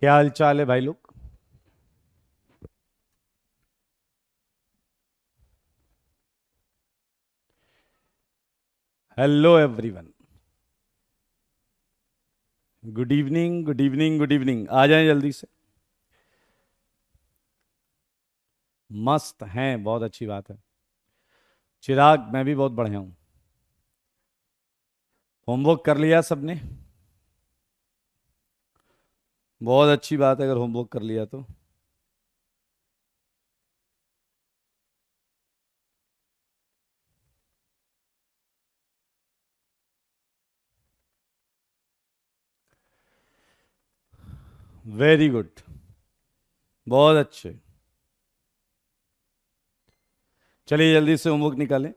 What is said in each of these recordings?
क्या हाल चाल है भाई लोग। Hello everyone. Good evening, good evening, good evening. आ जाएं जल्दी से। मस्त हैं, बहुत अच्छी बात है। चिराग, मैं भी बहुत बढ़िया हूँ। होमवर्क कर लिया सबने? बहुत अच्छी बात है अगर होमवर्क कर लिया तो। Very good. बहुत अच्छे। चलिए जल्दी से होमवर्क निकालें।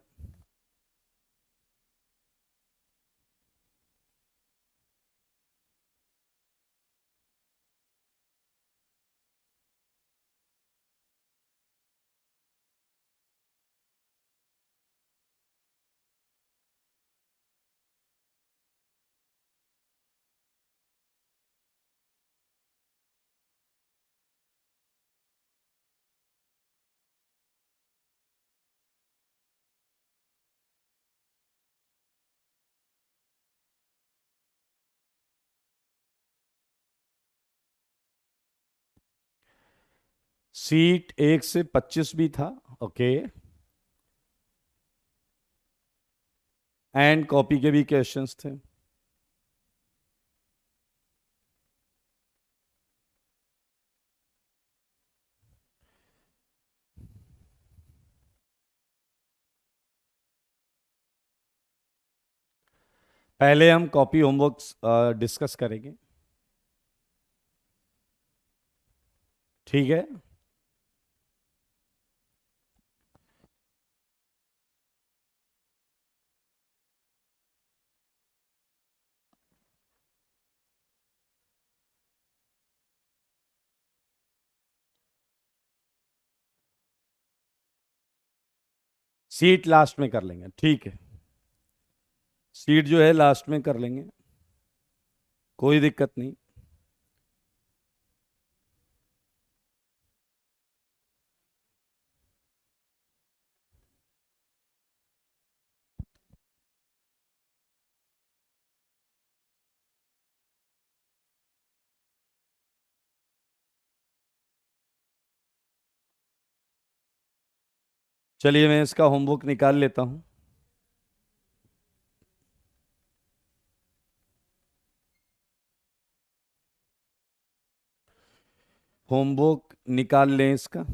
सीट 1 से 25 भी था। ओके। एंड कॉपी के भी क्वेश्चंस थे। पहले हम कॉपी होमवर्क डिस्कस करेंगे। ठीक है। सीट लास्ट में कर लेंगे, ठीक है। सीट जो है लास्ट में कर लेंगे। कोई दिक्कत नहीं। चलिए मैं इसका होमवर्क निकाल लेता हूं। होमवर्क निकाल लें इसका।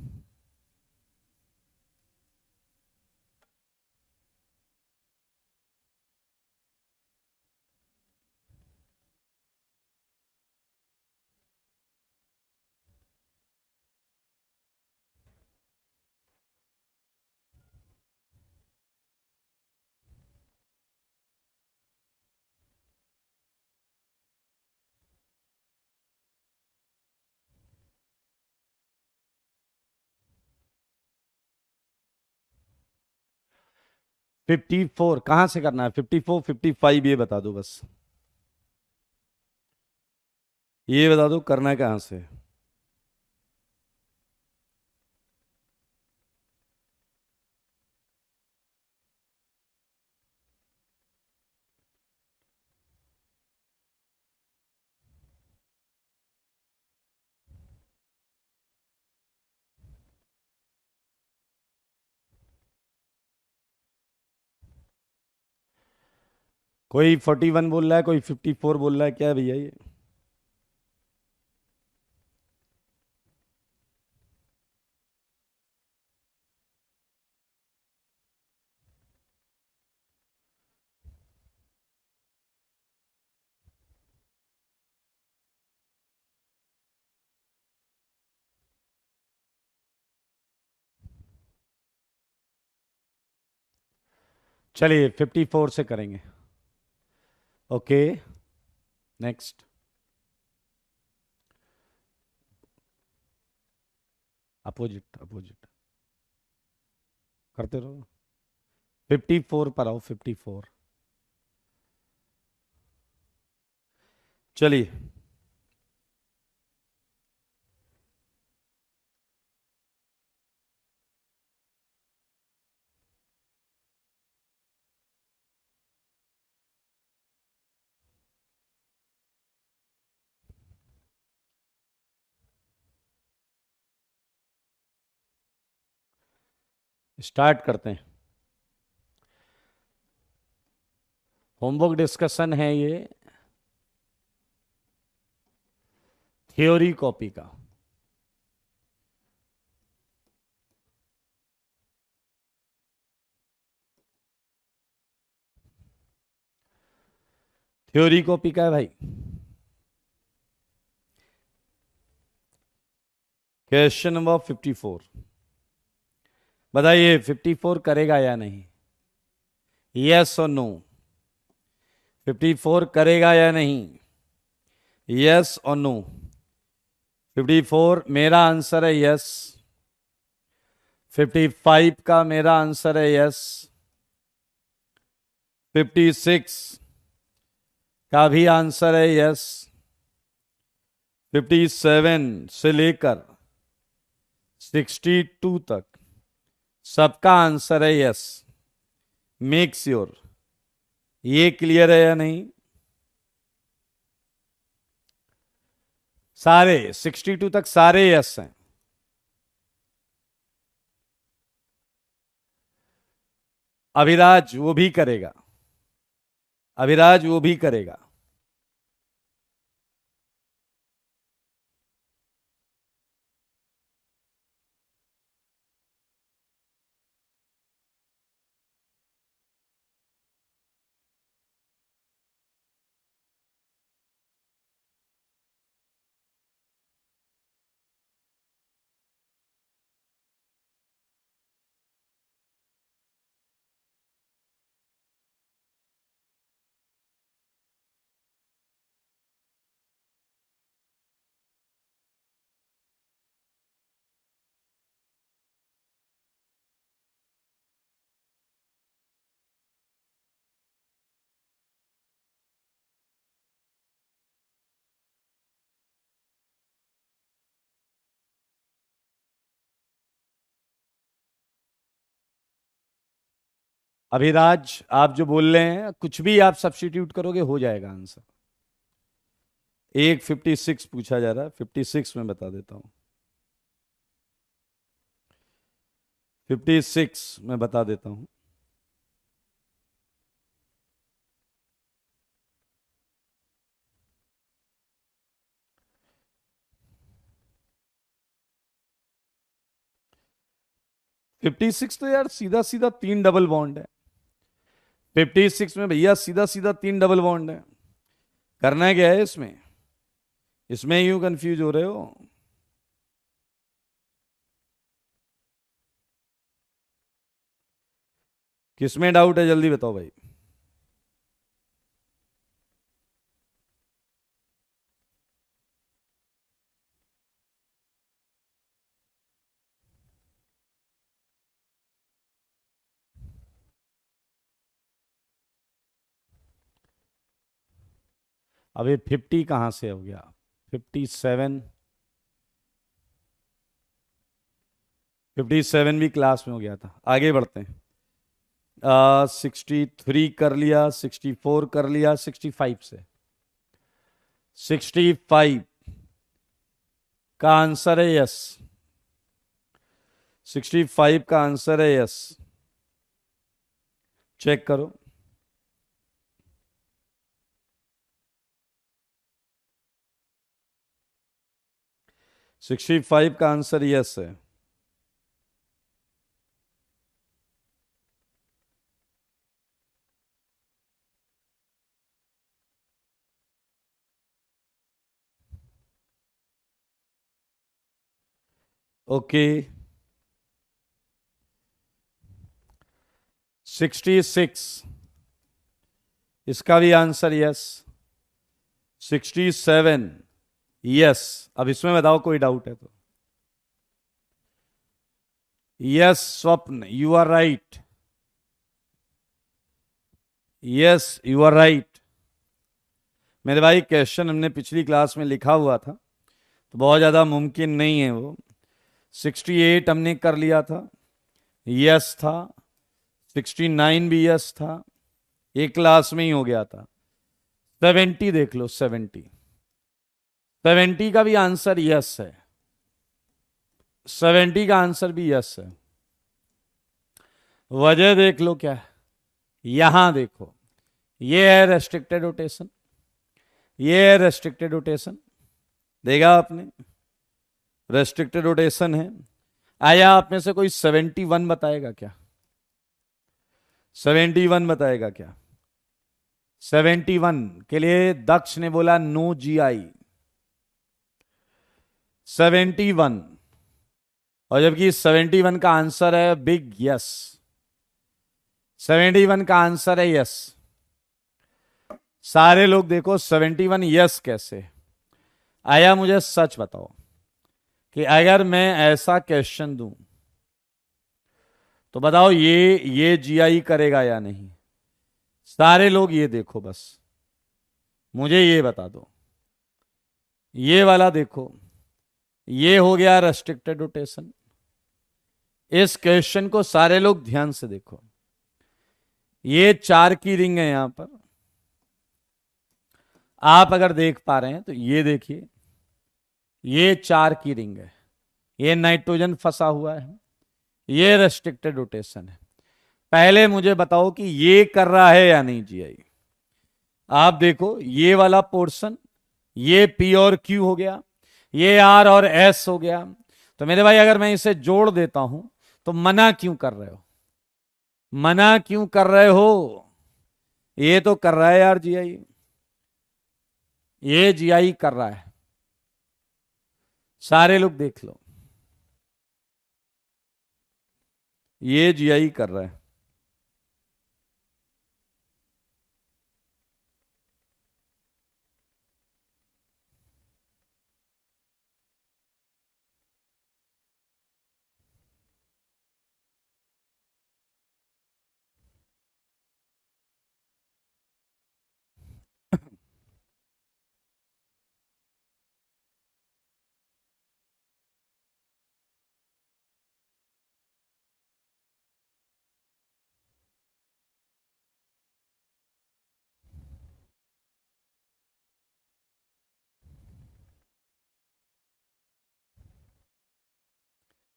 फिफ्टी फोर कहाँ से करना है? 54, 55 ये बता दो बस। ये बता दो करना है कहाँ से। कोई 41 बोल रहा है, कोई 54 बोल रहा है, क्या है भैया ये? चलिए 54 से करेंगे। ओके। नेक्स्ट। अपोजिट अपोजिट करते रहो। 54 पर आओ, 54। चलिए स्टार्ट करते हैं। होमवर्क डिस्कशन है ये थ्योरी कॉपी का। थ्योरी कॉपी का है भाई। Question number 54। बताइए 54 करेगा या नहीं? यस और नो। 54 करेगा या नहीं? यस और नो। 54 मेरा आंसर है यस। 55 का मेरा आंसर है यस। 56 का भी आंसर है यस। 57 से लेकर 62 तक सबका आंसर है यस। Make sure. ये क्लियर है या नहीं? सारे 62 तक सारे यस हैं। अभिराज वो भी करेगा। अभिराज वो भी करेगा। अभिराज आप जो बोल रहे हैं कुछ भी आप सब्स्टिट्यूट करोगे हो जाएगा आंसर। एक 56 पूछा जा रहा है। 56 में बता देता हूं। 56 में बता देता हूं। फिफ्टी सिक्स तो यार सीधा सीधा 3 डबल बॉन्ड है। 56 में भैया सीधा सीधा 3 डबल बॉन्ड है। करना क्या है इसमें? इसमें यूं कंफ्यूज हो रहे हो? किसमें डाउट है जल्दी बताओ भाई। अब ये 50 कहां से हो गया? 57। 57 भी क्लास में हो गया था। आगे बढ़ते हैं। 63 कर लिया, 64 कर लिया, 65 से 65 का आंसर है यस। 65 का आंसर है यस। चेक करो। 65 का आंसर यस है। ओके। 66 इसका भी आंसर यस। 67 यस। अब इसमें बताओ कोई डाउट है तो। Yes Swapna you are right. Yes you are right. मेरे भाई क्वेश्चन हमने पिछली क्लास में लिखा हुआ था तो बहुत ज़्यादा मुमकिन नहीं है वो। 68 हमने कर लिया था, यस था। 69 भी यस था, एक क्लास में ही हो गया था। 70 देख लो। 70 का भी आंसर यस है। 70 का आंसर भी यस है। वजह देख लो क्या है, यहां देखो, ये है रेस्ट्रिक्टेड रोटेशन, ये है रेस्ट्रिक्टेड रोटेशन, देखा आपने, रेस्ट्रिक्टेड रोटेशन है। आया आप में से कोई 71 बताएगा क्या? 71 बताएगा क्या? 71 के लिए दक्ष ने बोला नो जीआई, 71, और जबकि 71 का आंसर है बिग यस, 71 का आंसर है यस। सारे लोग देखो 71 यस कैसे? आया मुझे सच बताओ कि अगर मैं ऐसा क्वेश्चन दूं तो बताओ ये जीआई करेगा या नहीं? सारे लोग ये देखो, बस मुझे ये बता दो, ये वाला देखो, ये हो गया रेस्ट्रिक्टेड रोटेशन। इस क्वेश्चन को सारे लोग ध्यान से देखो, ये 4 की रिंग है यहां पर, आप अगर देख पा रहे हैं तो ये देखिए, ये 4 की रिंग है, ये नाइट्रोजन फंसा हुआ है, ये रेस्ट्रिक्टेड रोटेशन है। पहले मुझे बताओ कि ये कर रहा है या नहीं जीआई? आप देखो ये वाला पोर्शन, ये पी और क्यू हो गया, ये आर और एस हो गया। तो मेरे भाई अगर मैं इसे जोड़ देता हूं तो मना क्यों कर रहे हो? मना क्यों कर रहे हो? ये तो कर रहा है यार जीआई, ये जीआई कर रहा है, सारे लोग देख लो, ये जीआई कर रहा है।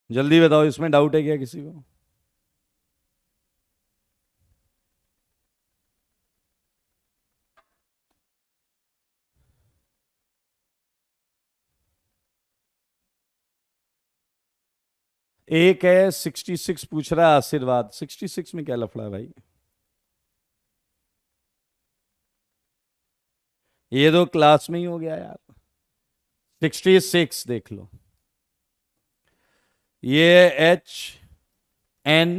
जल्दी बताओ, इसमें डाउट है क्या किसी को? एक है 66 पूछ रहा है आशीर्वाद, 66 में क्या लफड़ा है भाई? ये तो क्लास में ही हो गया यार। 66 देख लो, ये एच एन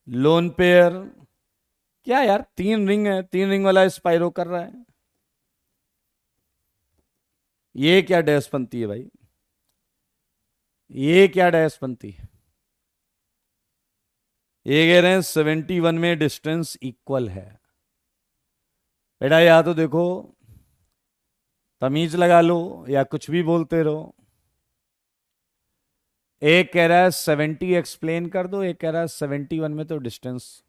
लोन पेयर, क्या यार 3 रिंग है, 3 रिंग वाला स्पाइरो कर रहा है, ये क्या डैश बनती है भाई? ये क्या डैश बनती है? ये कह रहे हैं 71 में डिस्टेंस इक्वल है। बेटा या तो देखो, तमीज लगा लो या कुछ भी बोलते रहो। एक कह रहा है 70 एक्सप्लेन कर दो, एक कह रहा है 71 में तो डिस्टेंस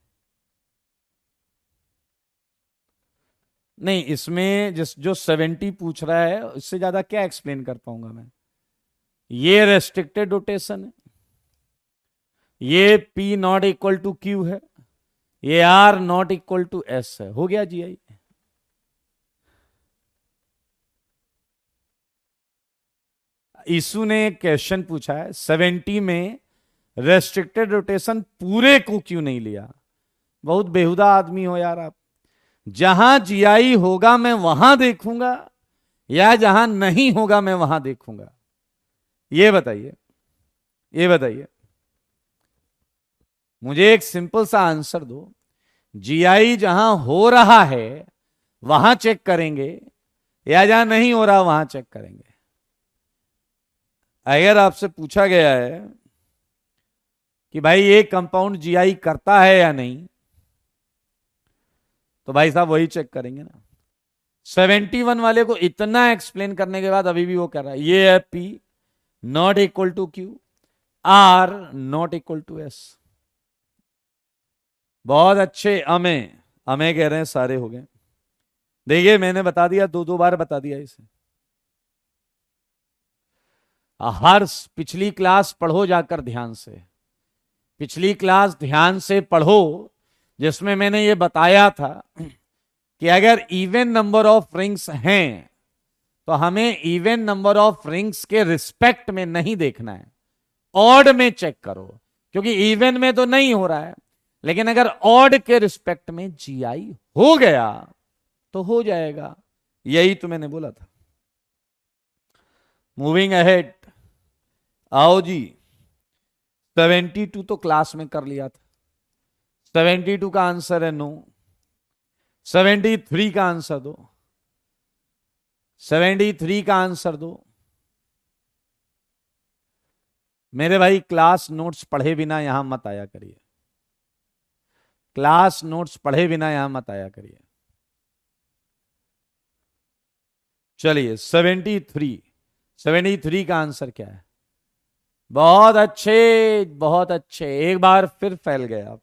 नहीं। इसमें जिस जो 70 पूछ रहा है इससे ज्यादा क्या एक्सप्लेन कर पाऊंगा मैं? ये रेस्ट्रिक्टेड रोटेशन है, ये P not equal to Q है, ये R not equal to S है, हो गया जी आई। ईसु ने एक क्वेश्चन पूछा है 70 में रेस्ट्रिक्टेड रोटेशन पूरे को क्यों नहीं लिया? बहुत बेहुदा आदमी हो यार आप। जहां जीआई होगा मैं वहां देखूंगा या जहां नहीं होगा मैं वहां देखूंगा? ये बताइए, ये बताइए मुझे, एक सिंपल सा आंसर दो। जीआई जहां हो रहा है वहां चेक करेंगे या जहां नहीं हो रहा वहां चेक करेंगे? अगर आपसे पूछा गया है कि भाई ये कंपाउंड जीआई करता है या नहीं, तो भाई साहब वही चेक करेंगे ना। 71 वाले को इतना एक्सप्लेन करने के बाद अभी भी वो कर रहा है ये है P not equal to Q, R not equal to S। बहुत अच्छे, अमे अमे कह रहे हैं, सारे हो गए। देखिए मैंने बता दिया, 2 बार बता दिया इसे। हर पिछली क्लास पढ़ो जाकर ध्यान से, पिछली क्लास ध्यान से पढ़ो जिसमें मैंने ये बताया था कि अगर इवन नंबर ऑफ रिंग्स हैं तो हमें इवन नंबर ऑफ रिंग्स के रिस्पेक्ट में नहीं देखना है, ऑड में चेक करो, क्योंकि इवन में तो नहीं हो रहा है, लेकिन अगर ऑड के रिस्पेक्ट में जीआई हो गया तो हो जाएगा। यही तो मैंने बोला था। मूविंग अहेड, आओ जी। 72 तो क्लास में कर लिया था। 72 का आंसर है नो। 73 का आंसर दो। 73 का आंसर दो। मेरे भाई क्लास नोट्स पढ़े बिना यहां मत आया करिए। क्लास नोट्स पढ़े बिना यहां मत आया करिए। चलिए 73 का आंसर क्या है? बहुत अच्छे, बहुत अच्छे, एक बार फिर फैल गए आप।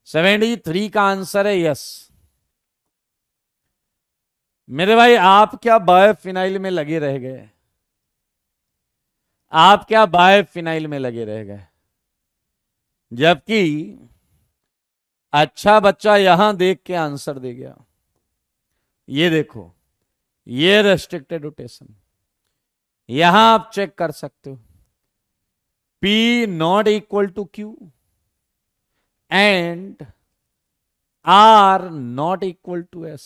73 का आंसर है यस। मेरे भाई आप क्या बायोफिनाइल में लगे रह गए? आप क्या बायोफिनाइल में लगे रह गए? जबकि अच्छा बच्चा यहां देख के आंसर दे गया। ये देखो, ये रेस्ट्रिक्टेड रोटेशन, यहां आप चेक कर सकते हो। P not equal to Q and R not equal to S।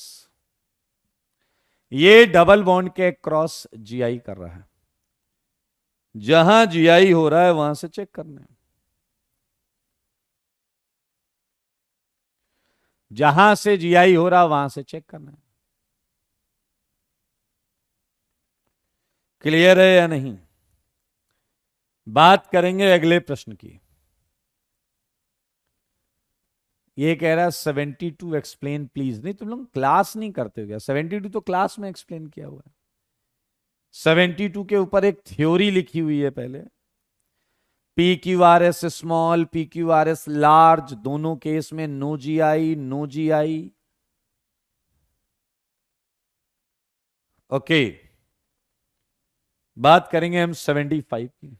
ये डबल बॉन्ड के क्रॉस जीआई कर रहा है। जहां जीआई हो रहा है वहां से चेक करना है। जहां से जीआई हो रहा है वहां से चेक करना है। क्लियर है या नहीं? बात करेंगे अगले प्रश्न की। ये कह रहा है 72 एक्सप्लेन प्लीज। नहीं, तुम लोग क्लास नहीं करते हो क्या? 72 तो क्लास में एक्सप्लेन किया हुआ है। 72 के ऊपर एक थ्योरी लिखी हुई है पहले। P Q R S small, P Q R S large, दोनों केस में no GI, no GI. Okay, बात करेंगे हम 75 की।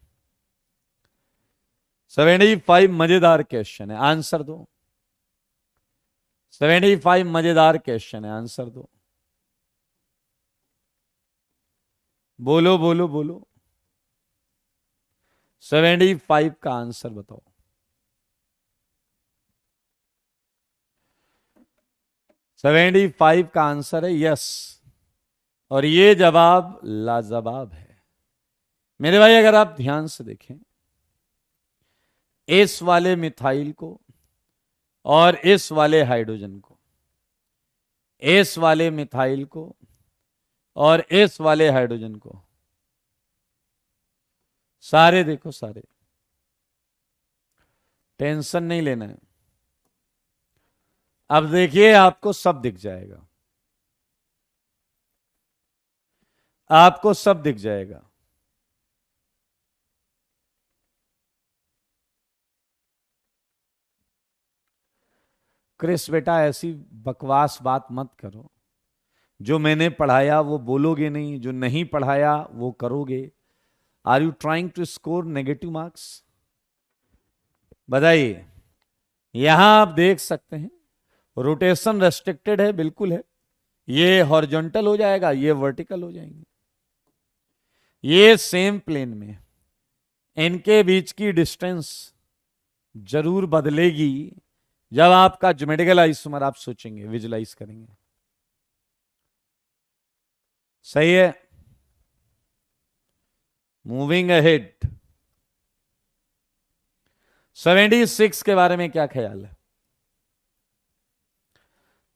75 मजेदार क्वेश्चन है, आंसर दो। 75 मजेदार क्वेश्चन है, आंसर दो। बोलो बोलो बोलो। 75 का आंसर बताओ। 75 का आंसर है यस। और ये जवाब लाजवाब है। मेरे भाई अगर आप ध्यान से देखें, इस वाले मिथाइल को और इस वाले हाइड्रोजन को, इस वाले मिथाइल को और इस वाले हाइड्रोजन को, सारे देखो, सारे, टेंशन नहीं लेना है। अब देखिए आपको सब दिख जाएगा, आपको सब दिख जाएगा। क्रिस बेटा ऐसी बकवास बात मत करो। जो मैंने पढ़ाया वो बोलोगे नहीं, जो नहीं पढ़ाया वो करोगे। Are you trying to score negative marks? बताइए। यहां आप देख सकते हैं रोटेशन रेस्ट्रिक्टेड है, बिल्कुल है। ये हॉरिजॉन्टल हो जाएगा, ये वर्टिकल हो जाएंगे। ये सेम प्लेन में, इनके बीच की डिस्टेंस जरूर बदलेगी जब आपका ज्योमेट्रिकल आइसोमर आप सोचेंगे, विजुलाइज करेंगे। सही है। मूविंग अहेड, 76 के बारे में क्या ख्याल है?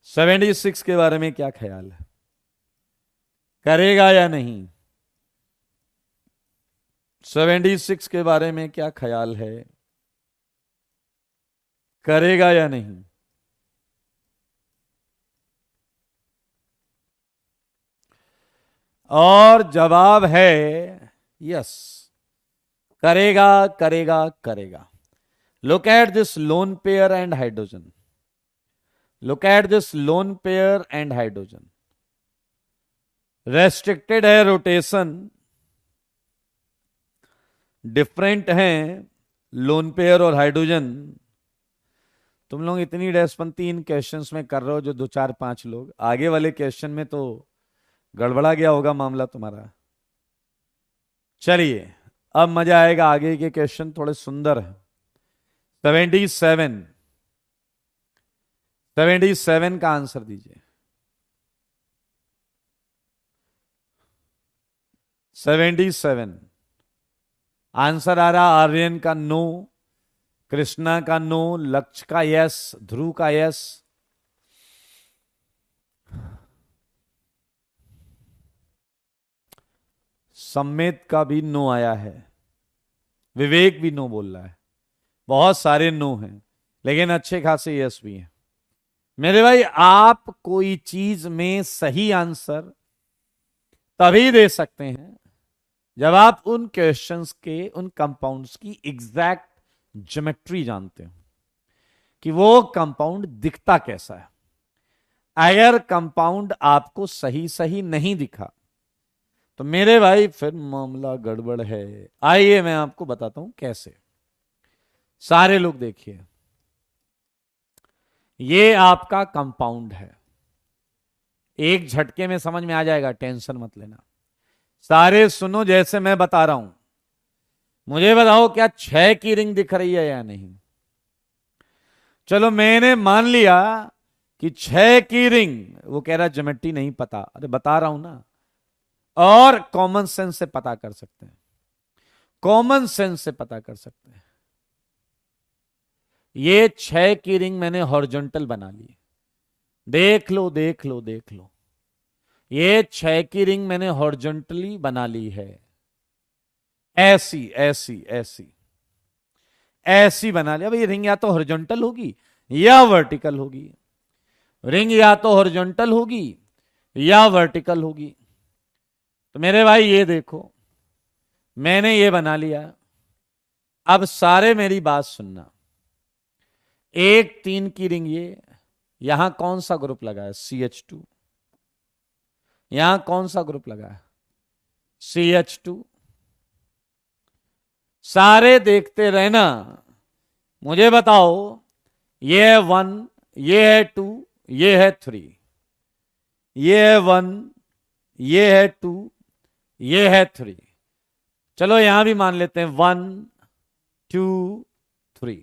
76 के बारे में क्या ख्याल है? करेगा या नहीं? 76 के बारे में क्या ख्याल है? करेगा या नहीं? और जवाब है यस, करेगा करेगा करेगा। Look at this lone pair and hydrogen, look at this lone pair and hydrogen. Restricted है रोटेशन, डिफरेंट हैं, लोन पेयर और हाइड्रोजन। तुम लोग इतनी डैशपंती इन क्वेश्चंस में कर रहे हो, जो 2 4 5 लोग, आगे वाले क्वेश्चन में तो गड़बड़ा गया होगा मामला तुम्हारा। चलिए अब मजा आएगा, आगे के क्वेश्चन थोड़े सुंदर हैं। 77 का आंसर दीजिए। 77 आंसर आ रहा। आर्यन का नो, कृष्णा का नो, लक्ष्य का यस, ध्रुव का यस, सम्मेत का भी नो आया है, विवेक भी नो बोल रहा है। बहुत सारे नो हैं, लेकिन अच्छे खासे यस भी हैं। मेरे भाई, आप कोई चीज में सही आंसर तभी दे सकते हैं जब आप उन क्वेश्चंस के, उन कंपाउंड्स की एग्जैक्ट ज्योमेट्री जानते हो कि वो कंपाउंड दिखता कैसा है। अगर कंपाउंड आपको सही सही नहीं दिखा तो मेरे भाई फिर मामला गड़बड़ है। आइए मैं आपको बताता हूं कैसे। सारे लोग देखिए, ये आपका कंपाउंड है, एक झटके में समझ में आ जाएगा, टेंशन मत लेना। सारे सुनो जैसे मैं बता रहा हूं। मुझे बताओ क्या 6 की रिंग दिख रही है या नहीं? चलो मैंने मान लिया कि 6 की रिंग, वो कह रहा ज्योमेट्री नहीं पता। अरे बता रहा हूं ना, और कॉमन सेंस से पता कर सकते हैं, कॉमन सेंस से पता कर सकते हैं। ये 6 की रिंग मैंने हॉरिजॉन्टल बना ली, देख लो देख लो देख लो। ये 6 की रिंग मैंने हॉरिजॉन्टली बना ली है, ऐसी ऐसी ऐसी ऐसी बना लिया। भाई रिंग या तो हॉरिजॉन्टल होगी या वर्टिकल होगी, रिंग या तो हॉरिजॉन्टल होगी या वर्टिकल होगी। तो मेरे भाई ये देखो, मैंने ये बना लिया। अब सारे मेरी बात सुनना। 1 3 की रिंग, ये यहां कौन सा ग्रुप लगा है? CH2। यहां कौन सा ग्रुप लगा है? CH2। सारे देखते रहना, मुझे बताओ ये है 1, ये है 2, ये है 3, ये है 1, ये है 2, ये है 3। चलो यहां भी मान लेते हैं 1 2 3।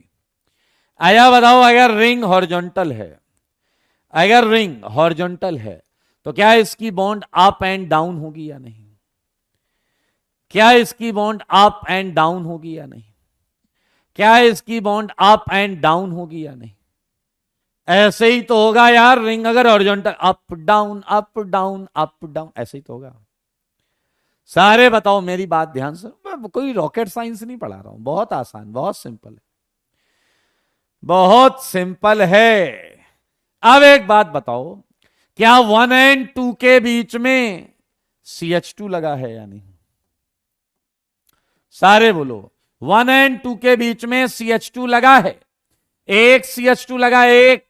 आया बताओ, अगर रिंग हॉरिजॉन्टल है, अगर रिंग हॉरिजॉन्टल है तो क्या इसकी बॉन्ड अप एंड डाउन होगी या नहीं? क्या इसकी बॉन्ड अप एंड डाउन होगी या नहीं? क्या इसकी बॉन्ड अप एंड डाउन होगी या नहीं? ऐसे ही तो होगा यार, रिंग अगर horizontal, up down up down up down, ऐसे ही तो होगा। सारे बताओ मेरी बात ध्यान से, मैं कोई रॉकेट साइंस नहीं पढ़ा रहा हूं, बहुत आसान, बहुत सिंपल है, बहुत सिंपल है। अब एक बात बताओ, क्या 1 और 2 के बीच में CH2 लगा है या नहीं? सारे बोलो, 1 और 2 के बीच में CH2 लगा है। एक CH2 लगा, एक।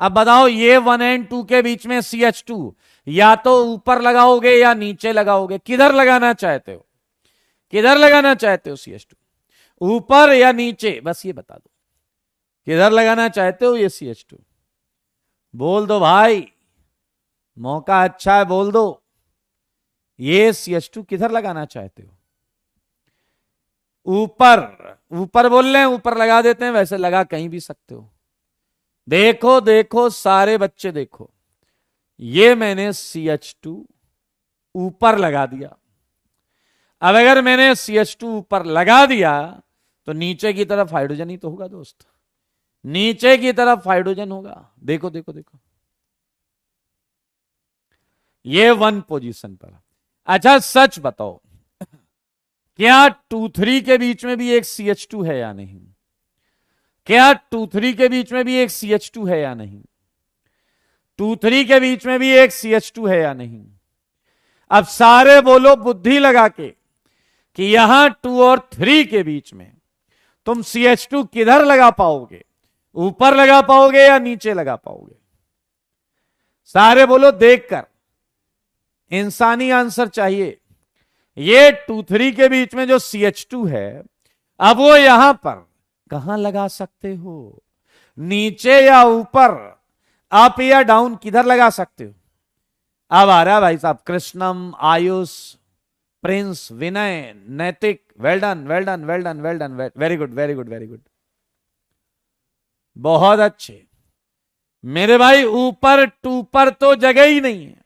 अब बताओ, ये 1 और 2 के बीच में CH2 या तो ऊपर लगाओगे या नीचे लगाओगे? किधर लगाना चाहते हो? किधर लगाना चाहते हो CH2? ऊपर या नीचे? बस ये बता दो, किधर लगाना चाहते हो ये CH2? बोल दो भाई, मौका अच्छा है, बोल दो। ये CH2 किधर लगाना चाहते हो? ऊपर। ऊपर बोल रहे हैं, ऊपर लगा देते हैं, वैसे लगा कहीं भी सकते हो। देखो देखो सारे बच्चे देखो, ये मैंने CH2 ऊपर लगा दिया। अब अगर मैंने CH2 ऊपर लगा दिया तो नीचे की तरफ हाइड्रोजन ही तो होगा दोस्त, नीचे की तरफ हाइड्रोजन होगा। देखो देखो देखो, ये 1 पोजीशन पर। अच्छा सच बताओ, क्या 2 3 के बीच में भी एक CH2 है या नहीं? क्या 2 3 के बीच में भी एक CH2 है या नहीं? 2 3 के बीच में भी एक CH2 है या नहीं? अब सारे बोलो बुद्धि लगा के कि यहां 2 और 3 के बीच में तुम CH2 किधर लगा पाओगे? ऊपर लगा पाओगे या नीचे लगा पाओगे? सारे बोलो देखकर, इंसानी आंसर चाहिए। ये 2 3 के बीच में जो CH2 है, अब वो यहां पर कहां लगा सकते हो, नीचे या ऊपर, अप या डाउन, किधर लगा सकते हो। अब आ रहा है भाई साहब, कृष्णम, आयुष, प्रिंस, विनय, नैतिक, well done well done well done well done, very good very good very good, बहुत अच्छे मेरे भाई। ऊपर टू पर तो जगह ही नहीं है,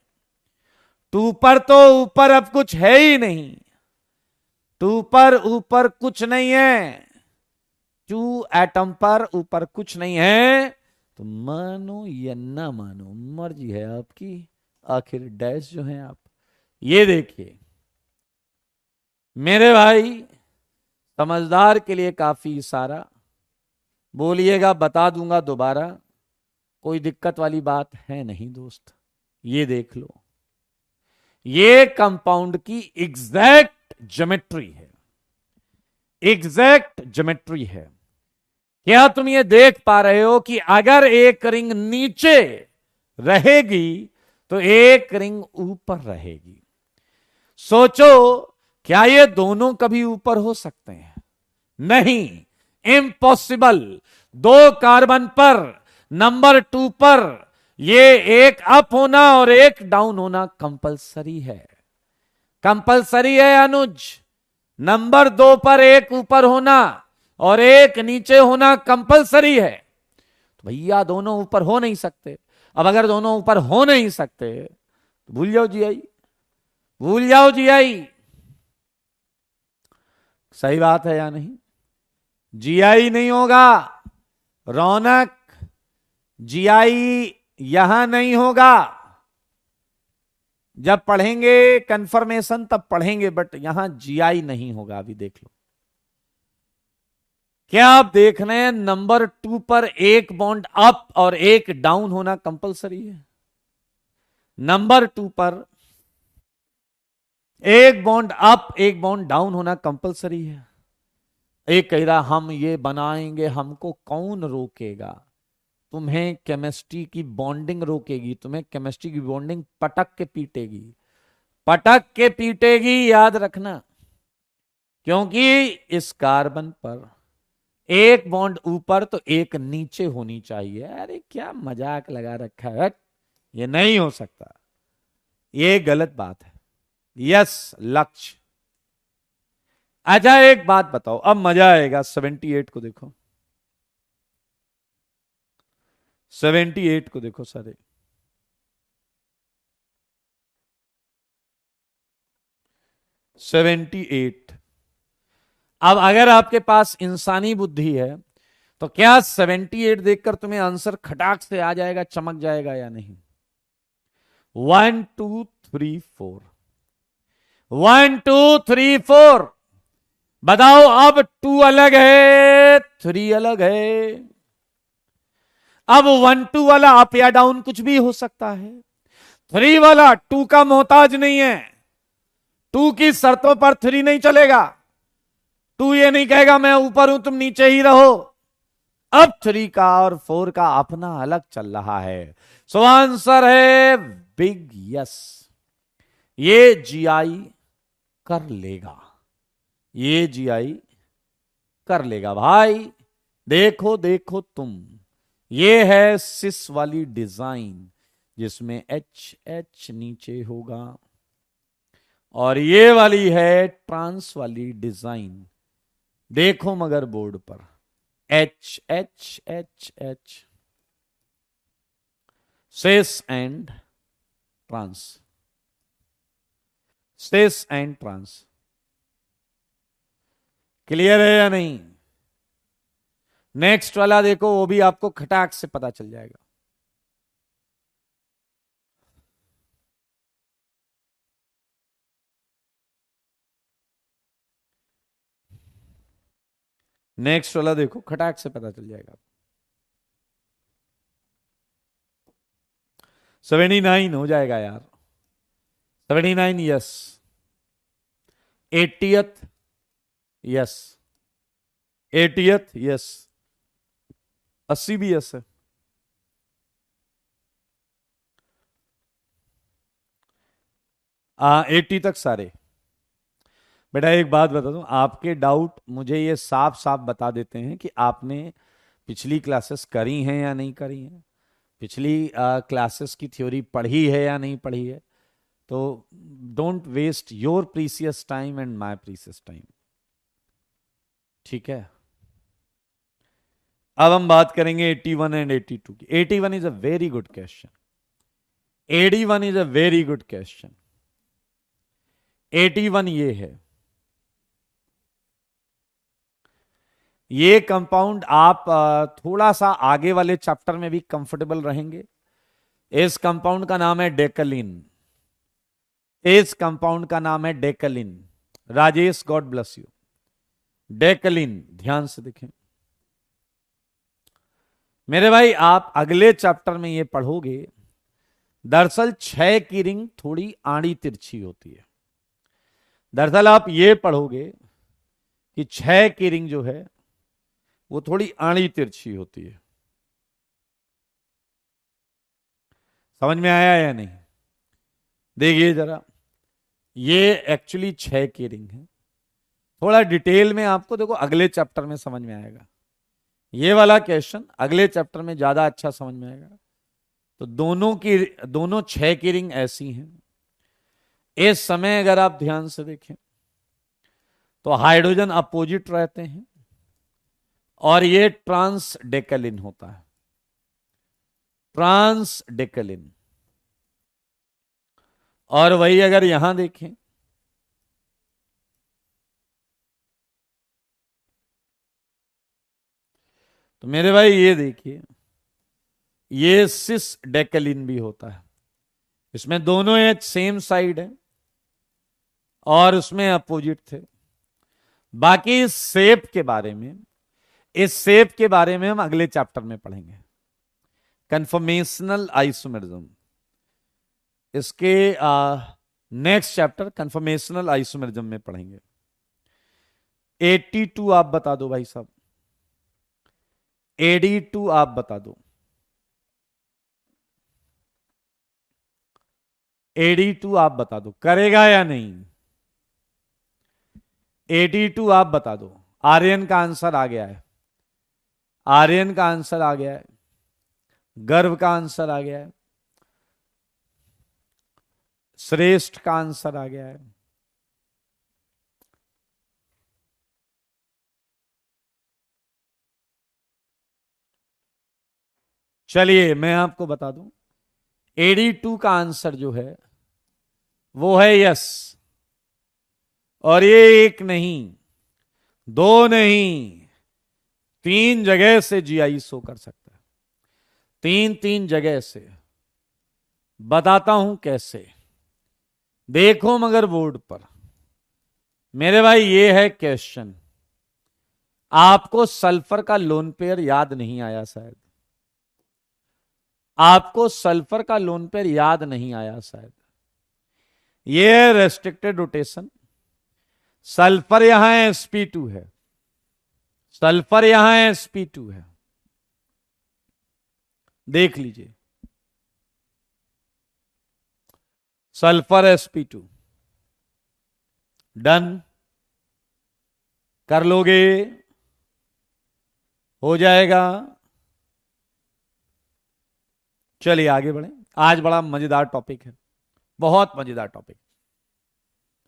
टू पर तो ऊपर अब कुछ है ही नहीं, टू पर ऊपर कुछ नहीं है, टू एटम पर ऊपर कुछ नहीं है। तो मानो या ना मानो, मर्जी है आपकी, आखिर डैश जो है आप ये देखिए मेरे भाई, समझदार के लिए काफी इशारा, बोलिएगा बता दूंगा दोबारा, कोई दिक्कत वाली बात है नहीं दोस्त। ये देख लो, ये कंपाउंड की एग्जैक्ट ज्योमेट्री है, एग्जैक्ट ज्योमेट्री है। क्या तुम ये देख पा रहे हो कि अगर एक रिंग नीचे रहेगी तो एक रिंग ऊपर रहेगी। सोचो, क्या ये दोनों कभी ऊपर हो सकते हैं? नहीं, इम्पॉसिबल। दो कार्बन पर, नंबर 2 पर ये एक अप होना और एक डाउन होना कंपलसरी है, कंपलसरी है अनुज। नंबर 2 पर एक ऊपर होना और एक नीचे होना कंपलसरी है। तो भैया दोनों ऊपर हो नहीं सकते। अब अगर दोनों ऊपर हो नहीं सकते तो भूल जाओ जीआई, भूल जाओ जीआई। सही बात है या नहीं? जीआई नहीं होगा रौनक, जीआई यहां नहीं होगा। जब पढ़ेंगे कंफर्मेशन तब पढ़ेंगे, बट यहां जीआई नहीं होगा। अभी देख लो, क्या आप देख रहे हैं नंबर 2 पर एक बॉन्ड अप और एक डाउन होना कंपलसरी है। नंबर 2 पर एक बॉन्ड अप एक बॉन्ड डाउन होना कंपलसरी है। एक कह रहा हम ये बनाएंगे, हमको कौन रोकेगा? तुम्हें केमिस्ट्री की बॉन्डिंग रोकेगी, तुम्हें केमिस्ट्री की बॉन्डिंग पटक के पीटेगी, पटक के पीटेगी, याद रखना। क्योंकि इस कार्बन पर एक बॉन्ड ऊपर तो एक नीचे होनी चाहिए। अरे क्या मजाक लगा रखा है, ये नहीं हो सकता, ये गलत बात है। यस लक्ष्य। अच्छा एक बात बताओ, अब मजा आएगा। 78 को देखो, 78 को देखो सारे, 78। अब अगर आपके पास इंसानी बुद्धि है तो क्या 78 देखकर तुम्हें आंसर खटाक से आ जाएगा, चमक जाएगा या नहीं? 1 2 3 4, 1 2 3 4। बताओ, अब 2 अलग है, 3 अलग है। अब 1 2 वाला अप या डाउन कुछ भी हो सकता है, 3 वाला 2 का मोहताज नहीं है, 2 की शर्तों पर 3 नहीं चलेगा। 2 ये नहीं कहेगा मैं ऊपर हूं तुम नीचे ही रहो। अब 3 का और 4 का अपना अलग चल रहा है। सो आंसर है बिग यस। ये जीआई कर लेगा, ये जीआई कर लेगा भाई। देखो देखो तुम, ये है सिस वाली डिजाइन जिसमें एच एच नीचे होगा, और ये वाली है ट्रांस वाली डिजाइन। देखो मगर बोर्ड पर H H H H, cis and trans, cis and trans. Clear है या नहीं? नेक्स्ट वाला देखो, वो भी आपको खटाक से पता चल जाएगा। नेक्स्ट वाला देखो, खटाक से पता चल जाएगा। 79 हो जाएगा यार, 79 yes, 80th yes, 80th yes, 80 भी यस है। हाँ 80 तक सारे। बेटा एक बात बता दूं, आपके डाउट मुझे ये साफ साफ बता देते हैं कि आपने पिछली क्लासेस करी हैं या नहीं करी हैं, पिछली क्लासेस की थ्योरी पढ़ी है या नहीं पढ़ी है। तो don't waste your precious time and my precious time, ठीक है। अब हम बात करेंगे 81 एंड 82 की। 81 is a very good question, 81 is a very good question. 81 ये है, ये कंपाउंड आप थोड़ा सा आगे वाले चैप्टर में भी कंफर्टेबल रहेंगे। इस कंपाउंड का नाम है डेकलिन, इस कंपाउंड का नाम है decalin. Rajesh God bless you. Decalin, ध्यान से देखें मेरे भाई, आप अगले चैप्टर में ये पढ़ोगे। दरअसल 6 की रिंग थोड़ी आड़ी तिरछी होती है। दरअसल आप ये पढ़ोगे कि 6 की रिंग जो है वो थोड़ी आड़ी तिरछी होती है। समझ में आया या नहीं? देखिए जरा, ये एक्चुअली 6 की रिंग है। थोड़ा डिटेल में आपको देखो अगले चैप्टर में समझ में आएगा। ये वाला क्वेश्चन अगले चैप्टर में ज्यादा अच्छा समझ में आएगा। तो दोनों 6 की रिंग ऐसी हैं। इस समय अगर आप ध्यान से देखें तो हाइड्रोजन अपोजिट रहते हैं और ये ट्रांस डेकलिन होता है, ट्रांस डेकलिन। और वही अगर यहां देखें तो मेरे भाई ये देखिए, ये सिस डेकलिन भी होता है। इसमें दोनों एच सेम साइड है और उसमें अपोजिट थे। बाकी इस शेप के बारे में, इस शेप के बारे में हम अगले चैप्टर में पढ़ेंगे, कन्फॉर्मेशनल आइसोमेरिज्म। इसके नेक्स्ट चैप्टर कन्फॉर्मेशनल आइसोमेरिज्म में पढ़ेंगे। 82 आप बता दो भाई साहब, 82 आप बता दो। 82 आप बता दो, करेगा या नहीं? 82 आप बता दो। आर्यन का आंसर आ गया है, आर्यन का आंसर आ गया है, गर्व का आंसर आ गया है, श्रेष्ठ का आंसर आ गया है। चलिए मैं आपको बता दूं, 82 का आंसर जो है वो है यस। और ये एक नहीं, दो नहीं, 3 जगह से जीआई शो कर सकता है, 3 जगह से। बताता हूं कैसे, देखो मगर बोर्ड पर। मेरे भाई ये है क्वेश्चन। आपको सल्फर का लोन पेयर याद नहीं आया शायद, आपको सल्फर का लोन पेयर याद नहीं आया शायद। ये रेस्ट्रिक्टेड रोटेशन, सल्फर यहां sp2 है, सल्फर यहां sp2 है, देख लीजिए, सल्फर sp2। डन कर लोगे, हो जाएगा। चलिए आगे बढ़े। आज बड़ा मजेदार टॉपिक है, बहुत मजेदार टॉपिक।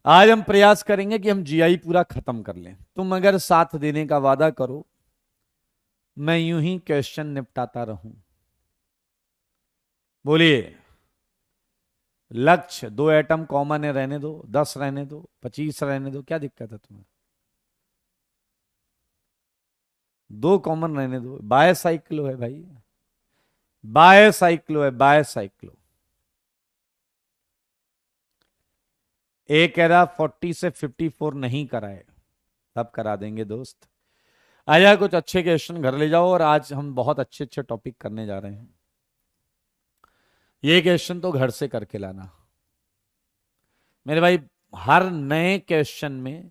आज हम प्रयास करेंगे कि हम जीआई पूरा खत्म कर लें। तुम अगर साथ देने का वादा करो, मैं यूं ही क्वेश्चन निपटाता रहूं। बोलिए। लक्ष्य 2 एटम कॉमन है, रहने दो, 10 रहने दो, 25 रहने दो, क्या दिक्कत है तुम्हें? 2 कॉमन रहने दो। बायसाइक्लो है भाई, बायसाइक्लो है, बायसाइक्लो। एक कह रहा 40 से 54 नहीं कराए, तब करा देंगे दोस्त। आया कुछ अच्छे क्वेश्चन घर ले जाओ, और आज हम बहुत अच्छे अच्छे टॉपिक करने जा रहे हैं। ये क्वेश्चन तो घर से करके लाना मेरे भाई। हर नए क्वेश्चन में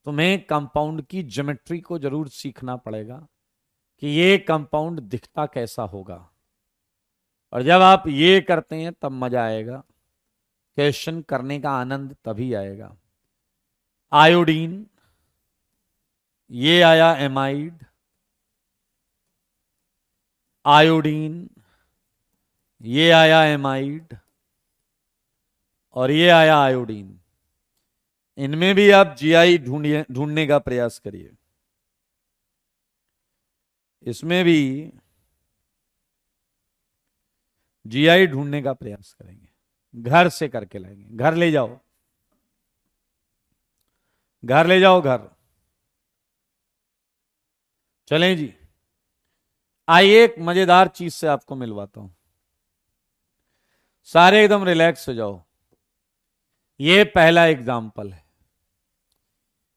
तुम्हें कंपाउंड की ज्योमेट्री को जरूर सीखना पड़ेगा कि ये कंपाउंड दिखता कैसा होगा। और जब आप ये करते हैं तब मजा आएगा, क्वेश्चन करने का आनंद तभी आएगा। आयोडीन, ये आया एमाइड, आयोडीन, ये आया एमाइड, और ये आया आयोडीन। इनमें भी आप जीआई ढूंढने का प्रयास करिए। इसमें भी जीआई ढूंढने का प्रयास करेंगे, घर से करके लाएंगे। घर ले जाओ, घर ले जाओ, घर। चलें जी, आइए एक मजेदार चीज से आपको मिलवाता हूं। सारे एकदम रिलैक्स हो जाओ। ये पहला एग्जाम्पल है,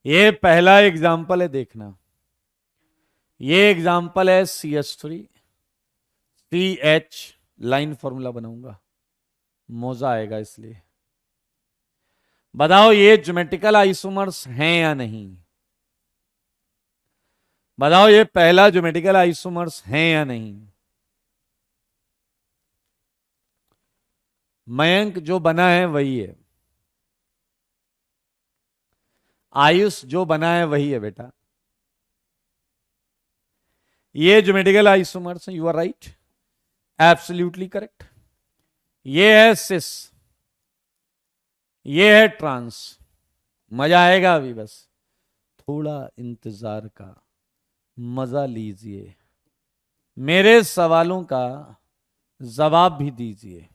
ये पहला एग्जाम्पल है, देखना। ये एग्जाम्पल है CH3 CH, लाइन फॉर्मूला बनाऊंगा, मजा आएगा इसलिए। बताओ ये ज्योमेट्रिकल आइसोमर्स हैं या नहीं? बताओ ये पहला ज्योमेट्रिकल आइसोमर्स हैं या नहीं? मयंक जो बना है वही है, आयुष जो बना है वही है बेटा। ये ज्योमेट्रिकल आइसोमर्स हैं, you are right, absolutely correct. ये है सिस, ये है ट्रांस। मजा आएगा अभी, बस थोड़ा इंतजार का मजा लीजिए, मेरे सवालों का जवाब भी दीजिए।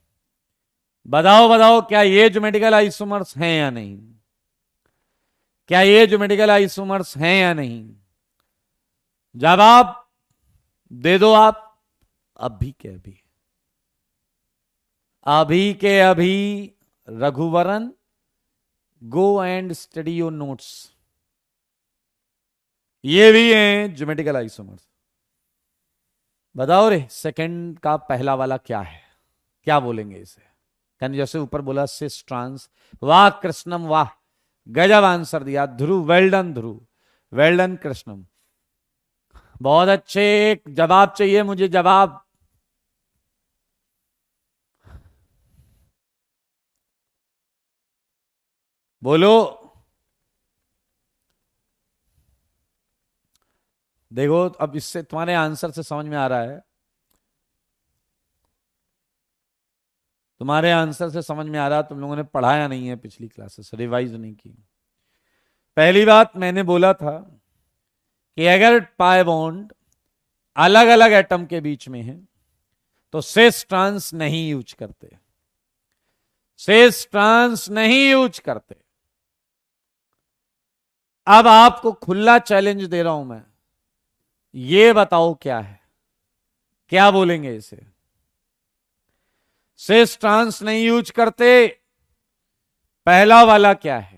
बताओ बताओ, क्या ये ज्योमेट्रिकल आइसोमर्स हैं या नहीं? क्या ये ज्योमेट्रिकल आइसोमर्स हैं या नहीं? जवाब दे दो आप, अभी के अभी, अभी के अभी। Raghuvaran, go and study your notes. ये भी हैं ज्योमेट्रिकल आइसोमर्स। बताओ रे, सेकंड का पहला वाला क्या है? क्या बोलेंगे इसे? यानी जैसे ऊपर बोला सिस ट्रांस, वाह कृष्णम वाह, गजब आंसर दिया ध्रुव, वेल डन ध्रुव, वेल डन कृष्णम, बहुत अच्छे। जवाब चाहिए मुझे, जवाब। बोलो। देखो अब इससे तुम्हारे आंसर से समझ में आ रहा है, तुम्हारे आंसर से समझ में आ रहा है तुम लोगों ने पढ़ाया नहीं है, पिछली क्लासेस रिवाइज नहीं की। पहली बात मैंने बोला था कि अगर पाई बॉन्ड अलग अलग एटम के बीच में है तो सेस ट्रांस नहीं यूज करते, सेस ट्रांस नहीं यूज करते। अब आपको खुला चैलेंज दे रहा हूं मैं, ये बताओ क्या है, क्या बोलेंगे इसे? सेस ट्रांस नहीं यूज करते, पहला वाला क्या है?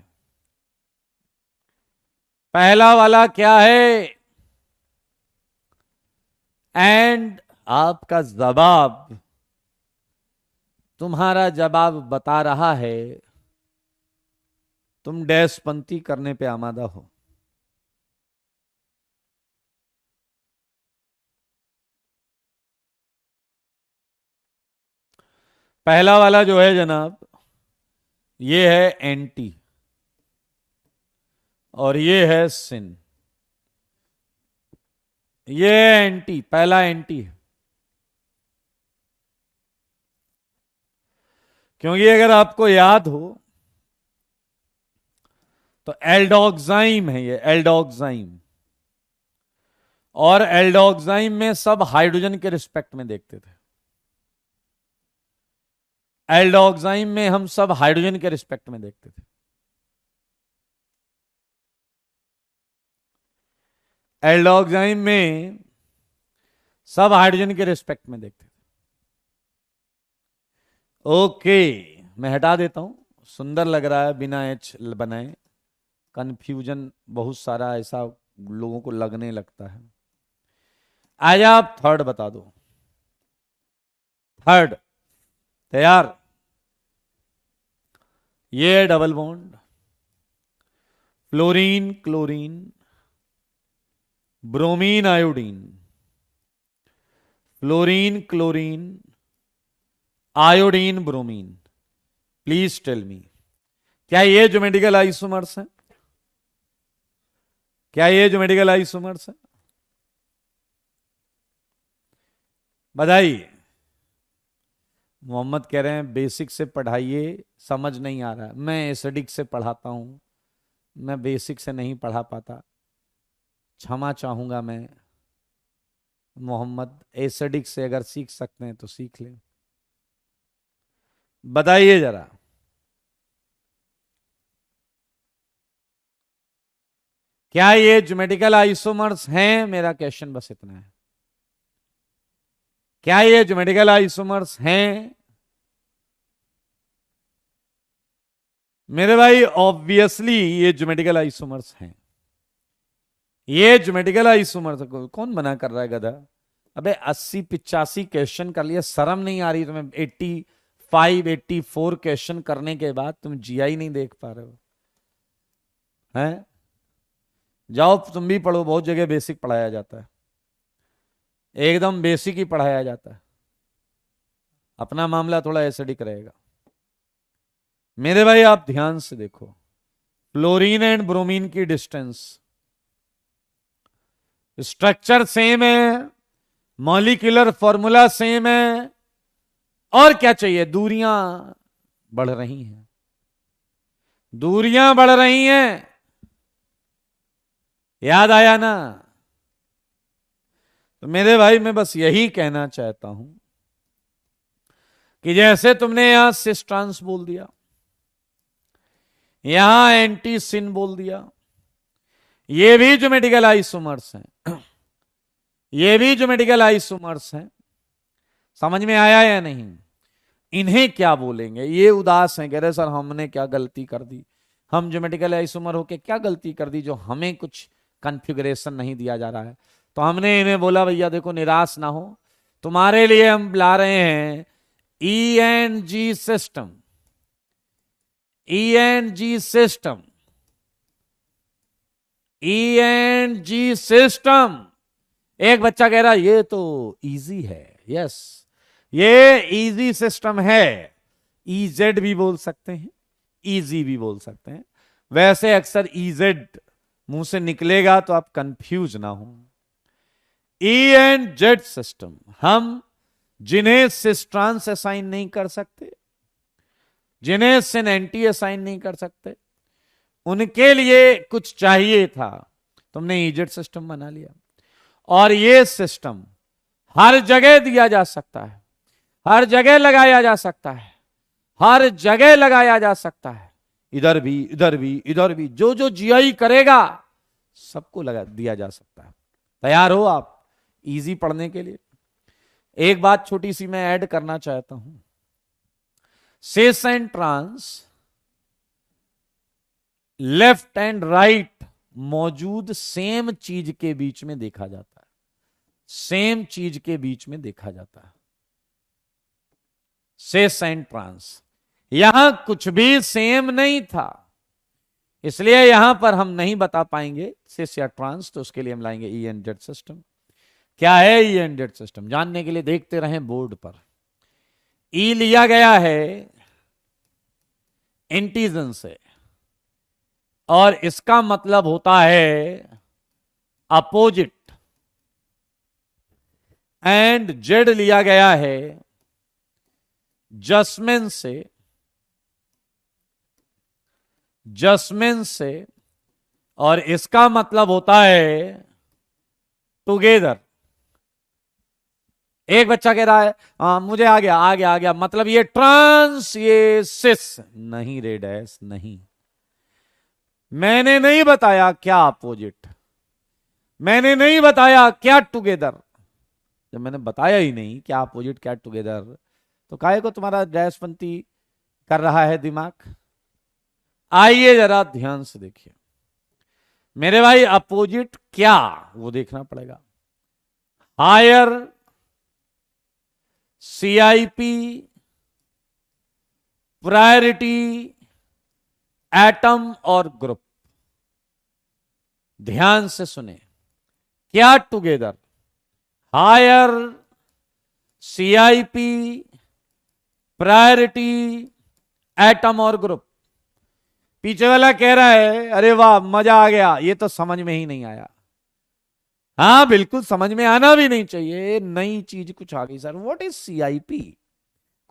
पहला वाला क्या है? एंड आपका जवाब, तुम्हारा जवाब बता रहा है तुम डैश पंक्ति करने पे आमादा हो। पहला वाला जो है जनाब, ये है एंटी और ये है सिन। ये एंटी, पहला एंटी है, क्योंकि अगर आपको याद हो तो एल्डोक्साइम है ये, एल्डोक्साइम। और एल्डोक्साइम में सब हाइड्रोजन के रिस्पेक्ट में देखते थे, एल्डोक्साइम में हम सब हाइड्रोजन के रिस्पेक्ट में देखते थे। एल्डोक्साइम में सब हाइड्रोजन के रिस्पेक्ट में देखते थे। ओके, मैं हटा देता हूं, सुंदर लग रहा है बिना एच बनाए, कंफ्यूजन बहुत सारा ऐसा लोगों को लगने लगता है। आज आप थर्ड बता दो, थर्ड। तैयार? ये double bond, fluorine chlorine, bromine iodine, fluorine chlorine, iodine bromine. Please tell me, क्या ये ज्योमेट्रिकल आइसोमर्स हैं? क्या ये ज्योमेट्रिकल आइसोमर्स है? बताइए। मोहम्मद कह रहे हैं बेसिक से पढ़ाइए, समझ नहीं आ रहा है। मैं एसिडिक से पढ़ाता हूं, मैं बेसिक से नहीं पढ़ा पाता, क्षमा चाहूंगा मैं। मोहम्मद एसिडिक से अगर सीख सकते हैं तो सीख लें। बताइए जरा। क्या ये ज्योमेट्रिकल आइसोमर्स हैं? मेरा क्वेश्चन बस इतना है। क्या ये ज्योमेट्रिकल आइसोमर्स हैं? मेरे भाई ऑब्वियसली ये ज्योमेट्रिकल आइसोमर्स हैं। ये ज्योमेट्रिकल आइसोमर्स कौन मना कर रहा है गधा? अबे 80-85 क्वेश्चन कर लिया, शर्म नहीं आ रही तुम्हें? 85-84 क्वेश्चन करने के बाद तुम जीआई नहीं देख पा रहे हो हैं? जाओ तुम भी पढ़ो, बहुत जगह बेसिक पढ़ाया जाता है, एकदम बेसिक ही पढ़ाया जाता है। अपना मामला थोड़ा एसिडिक रहेगा। मेरे भाई आप ध्यान से देखो, फ्लोरीन एंड ब्रोमीन की डिस्टेंस, स्ट्रक्चर सेम है, मॉलिक्यूलर फॉर्मूला सेम है, और क्या चाहिए? दूरियां बढ़ रही हैं, दूरियां बढ़ रही हैं। याद आया ना? तो मेरे भाई मैं बस यही कहना चाहता हूं कि जैसे तुमने यहां सिस ट्रांस बोल दिया, यहां एंटी सिन बोल दिया, ये भी ज्योमेट्रिकल आइसोमर्स हैं, ये भी ज्योमेट्रिकल आइसोमर्स हैं। समझ में आया या नहीं? इन्हें क्या बोलेंगे? ये उदास हैं, कह रहे सर हमने क्या गलती कर दी, हम ज्योमेट्रिकल आइसोमर होके क्या गलती कर दी जो हमें कुछ कॉन्फ़िगरेशन नहीं दिया जा रहा है। तो हमने इन्हें बोला भैया देखो निराश ना हो, तुम्हारे लिए हम ला रहे हैं ENG system, ENG system, ENG system. एक बच्चा कह रहा ये तो इजी है। यस, ये इजी सिस्टम है। EZ भी बोल सकते हैं, इजी भी बोल सकते हैं। वैसे अक्सर EZ मुंह से निकलेगा तो आप कंफ्यूज ना हो। ENZ सिस्टम, हम जिन्हें सिस ट्रांस असाइन नहीं कर सकते, जिन्हें सिन एंटी असाइन नहीं कर सकते, उनके लिए कुछ चाहिए था, तुमने EZ सिस्टम बना लिया। और ये सिस्टम हर जगह दिया जा सकता है, हर जगह लगाया जा सकता है, हर जगह लगाया जा सकता है, इधर भी इधर भी इधर भी, जो जो जीआई करेगा सबको लगा दिया जा सकता है। तैयार हो आप इजी पढ़ने के लिए? एक बात छोटी सी मैं ऐड करना चाहता हूं, cis and trans, left and right मौजूद सेम चीज के बीच में देखा जाता है, सेम चीज के बीच में देखा जाता है। सिस एंड ट्रांस, यहां कुछ भी सेम नहीं था, इसलिए यहां पर हम नहीं बता पाएंगे सिस या ट्रांस, तो उसके लिए हम लाएंगे ENZ सिस्टम। क्या है ENZ सिस्टम? जानने के लिए देखते रहें बोर्ड पर। ई लिया गया है इंटीजन से, और इसका मतलब होता है अपोजिट, एंड जेड लिया गया है जस्मिन से, जस्मिन से, और इसका मतलब होता है टुगेदर। एक बच्चा कह रहा है मुझे आ गया आ गया आ गया, मतलब ये ट्रांस ये सिस नहीं रे डैश नहीं। मैंने नहीं बताया क्या अपोजिट, मैंने नहीं बताया क्या टुगेदर। जब मैंने बताया ही नहीं क्या अपोजिट क्या टुगेदर, तो काहे को तुम्हारा डैशपंथी कर रहा है दिमाग? आइए जरा ध्यान से देखिए मेरे भाई, अपोजिट क्या वो देखना पड़ेगा। हायर CIP प्रायोरिटी एटम और ग्रुप। ध्यान से सुने, क्या together, higher CIP priority atom और ग्रुप। पीछे वाला कह रहा है अरे वाह मजा आ गया, ये तो समझ में ही नहीं आया। हाँ बिल्कुल समझ में आना भी नहीं चाहिए, नई चीज कुछ आ गई सर। What is CIP?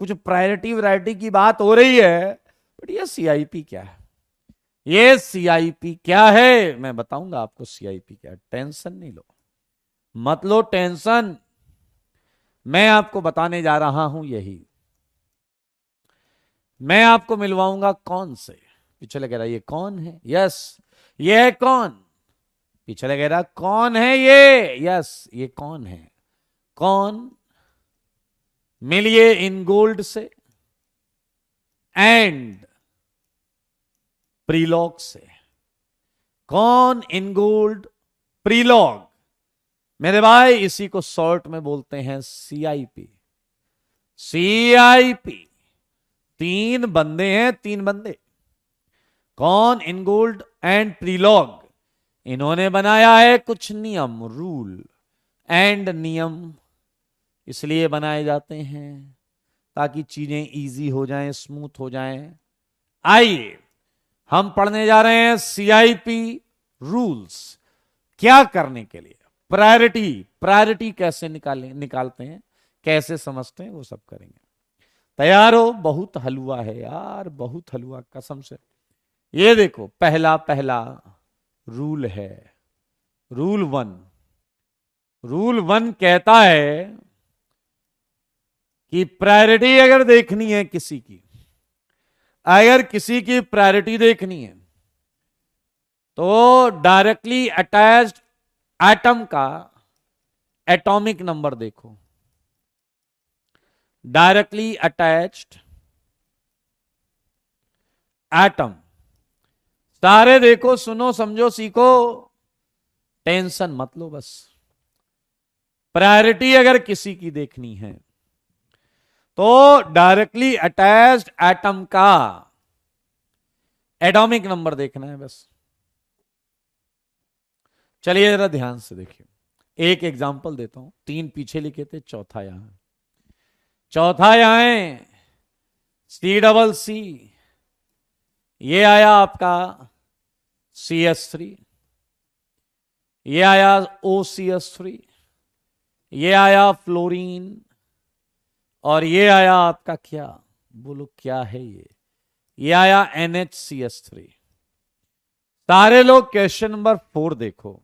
कुछ प्रायोरिटी वैरायटी की बात हो रही है, बट ये सीआईपी क्या है? ये सीआईपी क्या है मैं बताऊंगा आपको। सीआईपी क्या है, टेंशन नहीं लो, मत लो टेंशन, मैं आपको बताने जा रहा हूं। यही मैं आपको मिलवाऊंगा कौन से। पीछे लग रहा ये कौन है? यस ये है कौन। पीछे लग रहा कौन है ये? यस ये कौन है। कौन मिलिए इन गोल्ड से एंड प्रीलॉग से। कौन इन गोल्ड प्रीलॉग, मेरे भाई इसी को शॉर्ट में बोलते हैं सीआईपी। सीआईपी तीन बंदे हैं, तीन बंदे। कौन इन गोल्ड एंड प्रीलॉग, इन्होंने बनाया है कुछ नियम, रूल एंड नियम इसलिए बनाए जाते हैं ताकि चीजें इजी हो जाएं, स्मूथ हो जाएं। आइए हम पढ़ने जा रहे हैं सीआईपी रूल्स। क्या करने के लिए, प्रायोरिटी, प्रायोरिटी कैसे निकालते हैं, कैसे समझते हैं, वो सब करेंगे। तैयार हो? बहुत हलवा है यार, बहुत हलवा कसम से। ये देखो पहला पहला रूल है, रूल वन। रूल वन कहता है कि प्रायोरिटी अगर देखनी है किसी की, अगर किसी की प्रायोरिटी देखनी है तो डायरेक्टली अटैच्ड एटम का एटॉमिक नंबर देखो। डायरेक्टली अटैच्ड एटम सारे देखो, सुनो समझो सीखो, टेंशन मत लो बस। प्रायोरिटी अगर किसी की देखनी है तो डायरेक्टली अटैच्ड एटम का एटॉमिक नंबर देखना है बस। चलिए जरा ध्यान से देखिए, एक एग्जांपल देता हूं। तीन पीछे लिखे थे, चौथा यहां, चौथा यहां है C C। ये आया आपका CS3, ये आया OCS3, ये आया फ्लोरीन, और ये आया आपका क्या, बोलो क्या है ये आया NHCS3। सारे लोग क्वेश्चन नंबर 4 देखो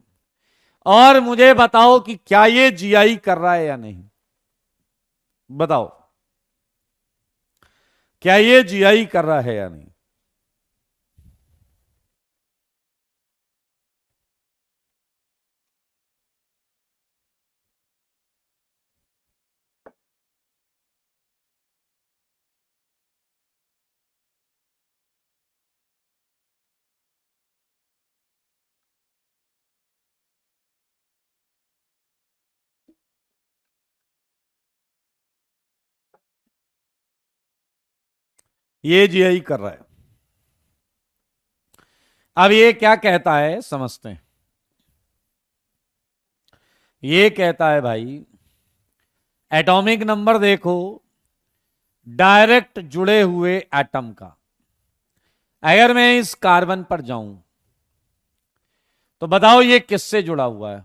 और मुझे बताओ कि क्या ये जीआई कर रहा है या नहीं। बताओ क्या ये जीआई कर रहा है या नहीं। ये जीआई कर रहा है। अब ये क्या कहता है समझते हैं। ये कहता है भाई एटॉमिक नंबर देखो डायरेक्ट जुड़े हुए एटम का। अगर मैं इस कार्बन पर जाऊं तो बताओ ये किससे जुड़ा हुआ है,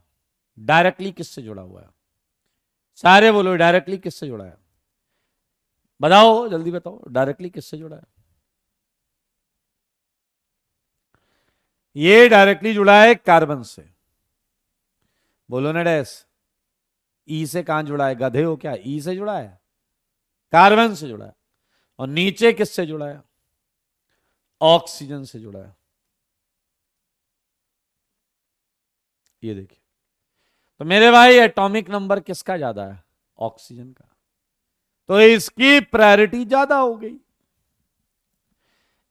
डायरेक्टली किससे जुड़ा हुआ है। सारे बोलो डायरेक्टली किससे जुड़ा है, बताओ जल्दी बताओ डायरेक्टली किससे जुड़ा है। ये डायरेक्टली जुड़ा है कार्बन से। बोलो ना डैश। ई से कहां जुड़ा है, गधे हो क्या? ई से जुड़ा है, कार्बन से जुड़ा है। और नीचे किससे जुड़ा है, ऑक्सीजन से जुड़ा है। ये देखिए, तो मेरे भाई एटॉमिक नंबर किसका ज्यादा है, ऑक्सीजन का, तो इसकी प्रायोरिटी ज्यादा हो गई,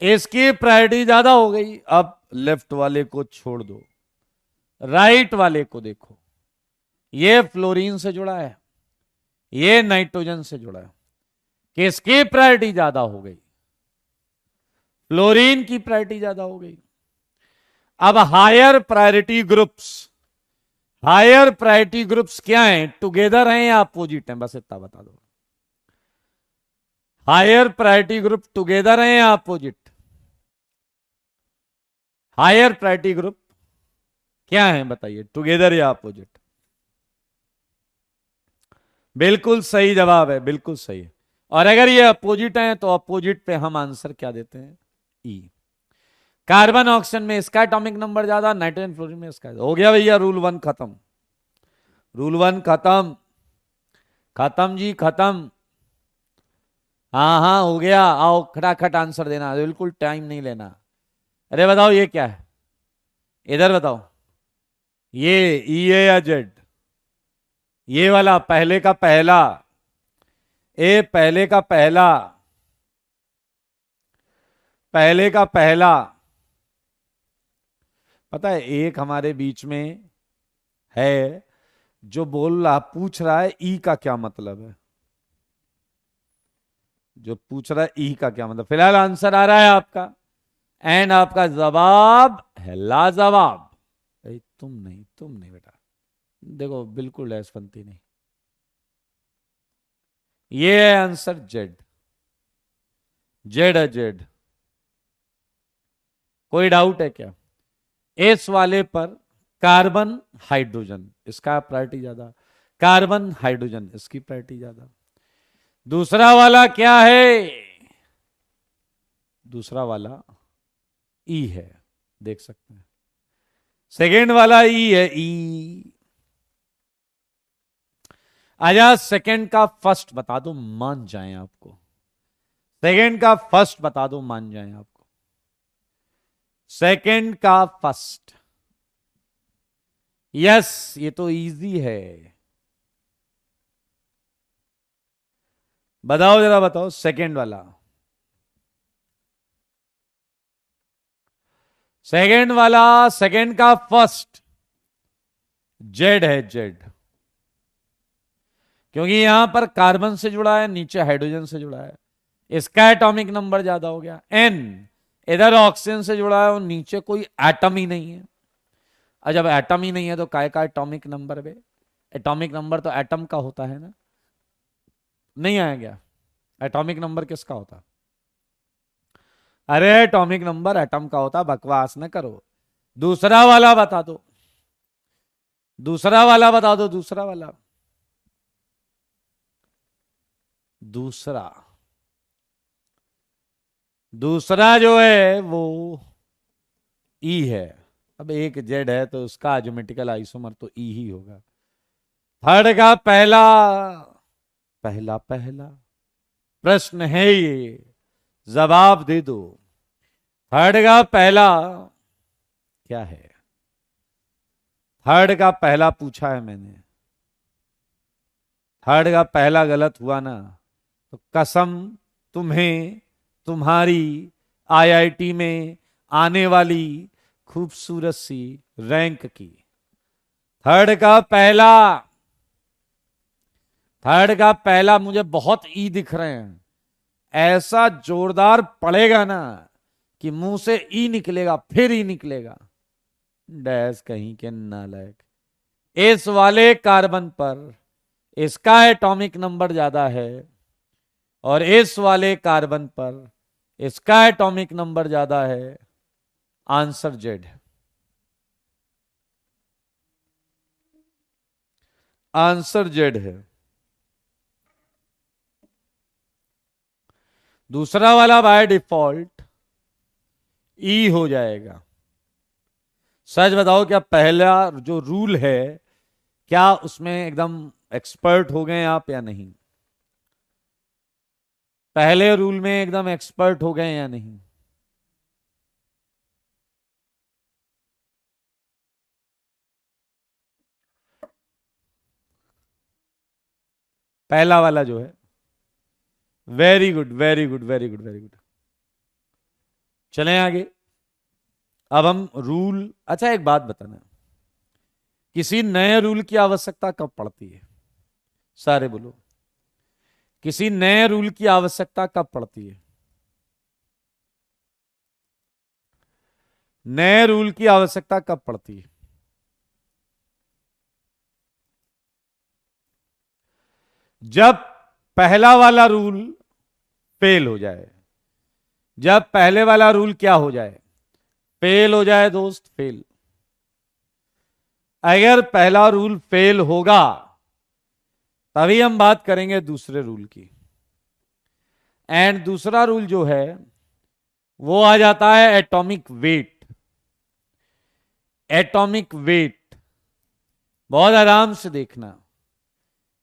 इसकी प्रायोरिटी ज्यादा हो गई। अब लेफ्ट वाले को छोड़ दो, राइट वाले को देखो। ये फ्लोरीन से जुड़ा है, ये नाइट्रोजन से जुड़ा है। किसकी प्रायोरिटी ज्यादा हो गई, फ्लोरीन की प्रायोरिटी ज्यादा हो गई। अब higher priority groups, higher priority groups क्या हैं, टुगेदर हैं या अपोजिट हैं, बस इतना बता दो। हायर प्रायोरिटी ग्रुप टुगेदर हैं या अपोजिट, हायर प्रायोरिटी ग्रुप क्या है बताइए, टुगेदर या अपोजिट? बिल्कुल सही जवाब है, बिल्कुल सही है। और अगर ये अपोजिट है तो अपोजिट पे हम आंसर क्या देते हैं? ई। कार्बन ऑक्सीजन में इसका एटॉमिक नंबर ज्यादा, नाइट्रोजन फ्लोरीन में इसका। हो गया भैया, रूल 1 खत्म, रूल 1 खत्म, खत्म जी खत्म। हाँ हाँ हो गया, आओ खटाखट आंसर देना, बिल्कुल टाइम नहीं लेना। अरे बताओ ये क्या है, इधर बताओ, ये ई है या जेड? ये वाला पहले का पहला, ए पहले का पहला, पहले का पहला। पता है एक हमारे बीच में है जो बोल रहा, पूछ रहा है ई का क्या मतलब है, जो पूछ रहा है ई का क्या मतलब। फिलहाल आंसर आ रहा है आपका, एंड आपका जवाब है लाजवाब। तुम नहीं, तुम नहीं बेटा, देखो बिल्कुल ऐसपंती नहीं। ये है आंसर जेड, जेड है जेड। कोई डाउट है क्या? एस वाले पर कार्बन हाइड्रोजन, इसका प्रायोरिटी ज्यादा, कार्बन हाइड्रोजन इसकी प्रायोरिटी ज्यादा। दूसरा वाला क्या है? दूसरा वाला ई है, देख सकते हैं। सेकेंड वाला ई है, ई। आजा सेकेंड का फर्स्ट बता दो, मान जाएं आपको। सेकेंड का फर्स्ट बता दो, मान जाएं आपको। सेकेंड का फर्स्ट, यस ये तो इजी है। बताओ जरा बताओ, सेकेंड वाला, सेकेंड वाला, सेकेंड का फर्स्ट जेड है, जेड। क्योंकि यहां पर कार्बन से जुड़ा है, नीचे हाइड्रोजन से जुड़ा है, इसका एटॉमिक नंबर ज्यादा हो गया। एन इधर ऑक्सीजन से जुड़ा है और नीचे कोई एटम ही नहीं है। और जब एटम ही नहीं है तो काय का एटॉमिक नंबर बे? एटॉमिक नंबर तो एटम का होता है ना, नहीं आया क्या? एटॉमिक नंबर किसका होता? अरे एटॉमिक नंबर एटम का होता, बकवास न करो। दूसरा वाला बता दो, दूसरा वाला बता दो, दूसरा वाला, दूसरा, दूसरा जो है वो ई है। अब एक जेड है तो उसका ज्योमेट्रिकल आइसोमर तो ई ही होगा। थर्ड का पहला, पहला पहला प्रश्न है ये, जवाब दे दो। थर्ड का पहला क्या है? थर्ड का पहला पूछा है मैंने, थर्ड का पहला गलत हुआ ना तो कसम तुम्हें तुम्हारी आईआईटी में आने वाली खूबसूरत सी रैंक की। थर्ड का पहला, थर्ड का पहला मुझे बहुत ई दिख रहे हैं, ऐसा जोरदार पड़ेगा ना कि मुंह से ई निकलेगा, फिर ई निकलेगा। डैश कहीं के नालायक। इस वाले कार्बन पर इसका एटॉमिक नंबर ज्यादा है और इस वाले कार्बन पर इसका एटॉमिक नंबर ज्यादा है। आंसर जेड, आंसर जेड है। दूसरा वाला बाय डिफॉल्ट ई हो जाएगा। सच बताओ, क्या पहला जो रूल है क्या उसमें एकदम एक्सपर्ट हो गए आप या नहीं? पहले रूल में एकदम एक्सपर्ट हो गए या नहीं? पहला वाला जो है, very good very good very good very good. चलें आगे। अब हम रूल, अच्छा एक बात बताना, किसी नए रूल की आवश्यकता कब पड़ती है? सारे बोलो, किसी नए रूल की आवश्यकता कब पड़ती है? नए रूल की आवश्यकता कब पड़ती है? जब पहला वाला रूल फेल हो जाए। जब पहले वाला रूल क्या हो जाए? फेल हो जाए दोस्त, फेल। अगर पहला रूल फेल होगा तभी हम बात करेंगे दूसरे रूल की। एंड दूसरा रूल जो है वो आ जाता है एटॉमिक वेट। एटॉमिक वेट बहुत आराम से देखना,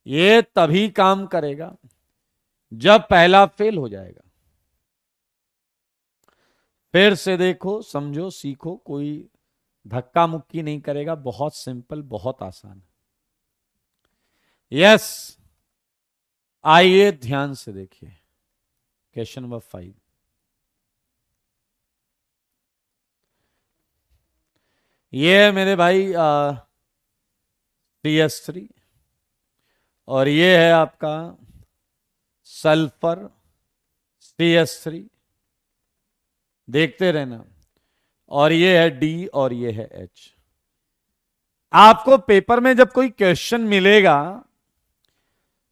ये तभी काम करेगा जब पहला फेल हो जाएगा। फिर से देखो, समझो, सीखो, कोई धक्का मुक्की नहीं करेगा, बहुत सिंपल, बहुत आसान। यस, आइए ध्यान से देखिए क्वेश्चन नंबर 5। ये है मेरे भाई CS3 और ये है आपका सल्फर CS3, देखते रहना। और ये है D और ये है H। आपको पेपर में जब कोई क्वेश्चन मिलेगा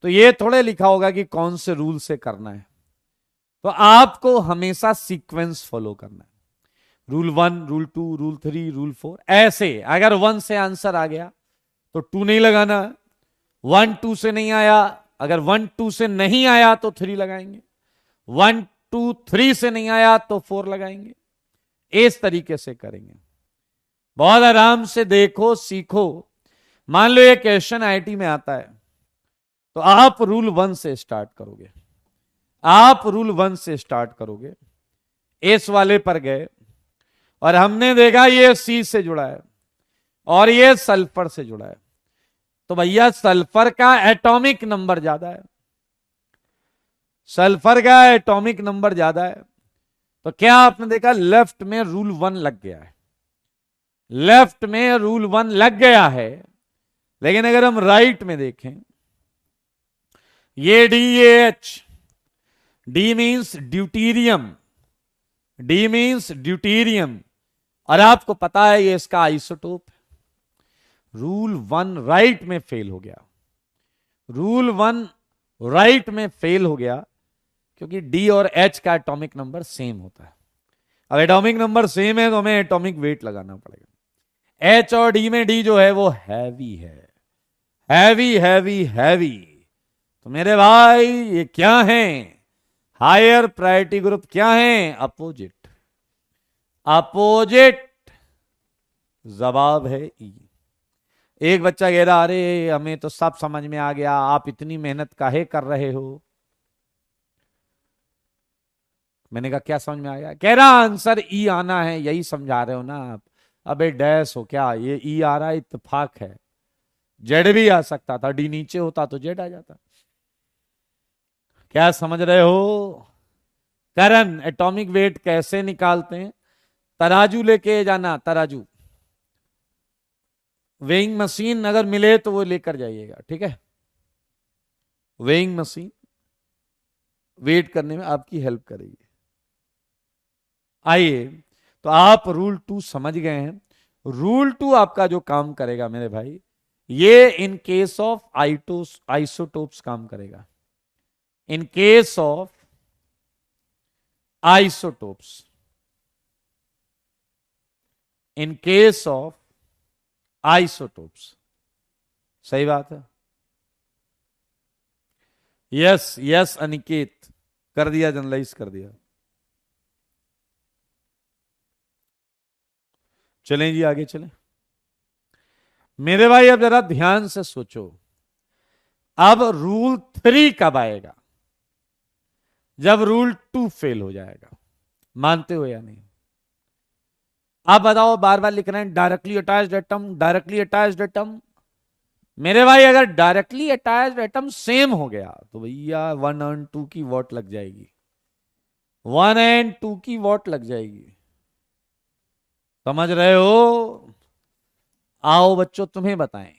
तो ये थोड़े लिखा होगा कि कौन से रूल से करना है, तो आपको हमेशा सीक्वेंस फॉलो करना है। रूल 1, रूल 2, रूल 3, रूल 4, ऐसे। अगर 1 से आंसर आ गया तो 2 नहीं लगाना, 1 2 से नहीं आया, अगर 1 2 से नहीं आया तो 3 लगाएंगे, 1 2 3 से नहीं आया तो 4 लगाएंगे। इस तरीके से करेंगे। बहुत आराम से देखो, सीखो। मान लो ये क्वेश्चन आईटी में आता है तो आप रूल 1 से स्टार्ट करोगे। आप रूल 1 से स्टार्ट करोगे, इस वाले पर गए और हमने देखा ये सी से जुड़ा है और ये सल्फर से जुड़ा है, तो भैया सल्फर का एटॉमिक नंबर ज्यादा है, सल्फर का एटॉमिक नंबर ज्यादा है। तो क्या आपने देखा, लेफ्ट में रूल 1 लग गया है, लेफ्ट में रूल 1 लग गया है। लेकिन अगर हम राइट में देखें, ये DH, D means deuterium, D means deuterium, और आपको पता है ये इसका आइसोटोप है। रूल 1 राइट में फेल हो गया, रूल 1 राइट में फेल हो गया, क्योंकि D और H का एटॉमिक नंबर सेम होता है। अब एटॉमिक नंबर सेम है तो हमें एटॉमिक वेट लगाना पड़ेगा। H और D में D जो है वो हैवी है, हैवी हैवी हैवी। तो मेरे भाई ये क्या है, हायर प्रायोरिटी ग्रुप क्या है, अपोजिट। अपोजिट जवाब है ई। एक बच्चा कह रहा, अरे हमें तो सब समझ में आ गया, आप इतनी मेहनत काहे कर रहे हो। मैंने कहा क्या समझ में आ गया, कह रहा आंसर ई आना है, यही समझा रहे हो ना आप। अबे डैश हो क्या, ये ई आ रहा है, इत्तेफाक है। जेड भी आ सकता था, डी नीचे होता तो जेड आ जाता। क्या समझ रहे हो। करण, एटॉमिक वेट कैसे निकालते हैं, तराजू लेके जाना, तराजू, वेइंग मशीन अगर मिले तो वो लेकर जाइएगा, ठीक है। वेइंग मशीन वेट करने में आपकी हेल्प करेगी। आइए, तो आप रूल 2 समझ गए हैं। रूल 2 आपका जो काम करेगा मेरे भाई, ये इन केस ऑफ आइसोटोप्स काम करेगा। In case of isotopes, in case of isotopes, सही बात है। यस यस अनिकेत, कर दिया, जनरलाइज कर दिया। चलें जी, आगे चलें। मेरे भाई अब जरा ध्यान से सोचो, अब रूल 3 कब आएगा, जब रूल 2 फेल हो जाएगा। मानते हो या नहीं। अब बताओ, बार बार लिख रहे हैं directly attached atom, directly attached atom. मेरे भाई अगर डायरेक्टली अटैच्ड एटम सेम हो गया तो भैया 1 और 2 की वॉट लग जाएगी, 1 और 2 की वॉट लग जाएगी। समझ रहे हो। आओ बच्चों तुम्हें बताएं,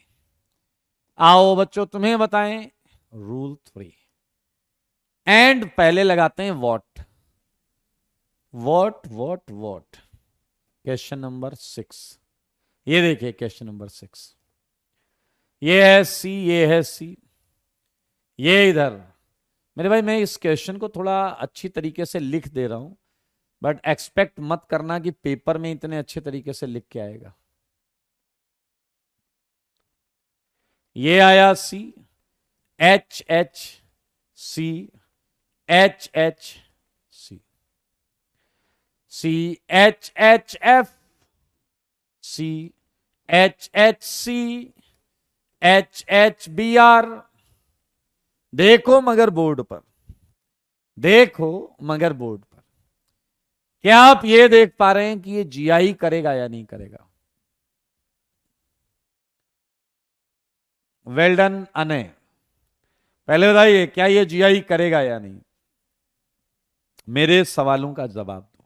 आओ बच्चों तुम्हें बताएं रूल 3। एंड पहले लगाते हैं what, what what what. Question number 6, ये देखिए क्वेश्चन नंबर 6, ये है सी, ये है सी, ये इधर। मेरे भाई मैं इस क्वेश्चन को थोड़ा अच्छी तरीके से लिख दे रहा हूं, बट एक्सपेक्ट मत करना कि पेपर में इतने अच्छे तरीके से लिख के आएगा। ये आया C, H H C, H H C, C H H F, C H H C, H H B R. देखो मगर बोर्ड पर, देखो मगर बोर्ड पर, क्या आप ये देख पा रहे हैं कि ये जीआई करेगा या नहीं करेगा? वेल डन अने। पहले बताइए क्या ये जीआई करेगा या नहीं? मेरे सवालों का जवाब दो,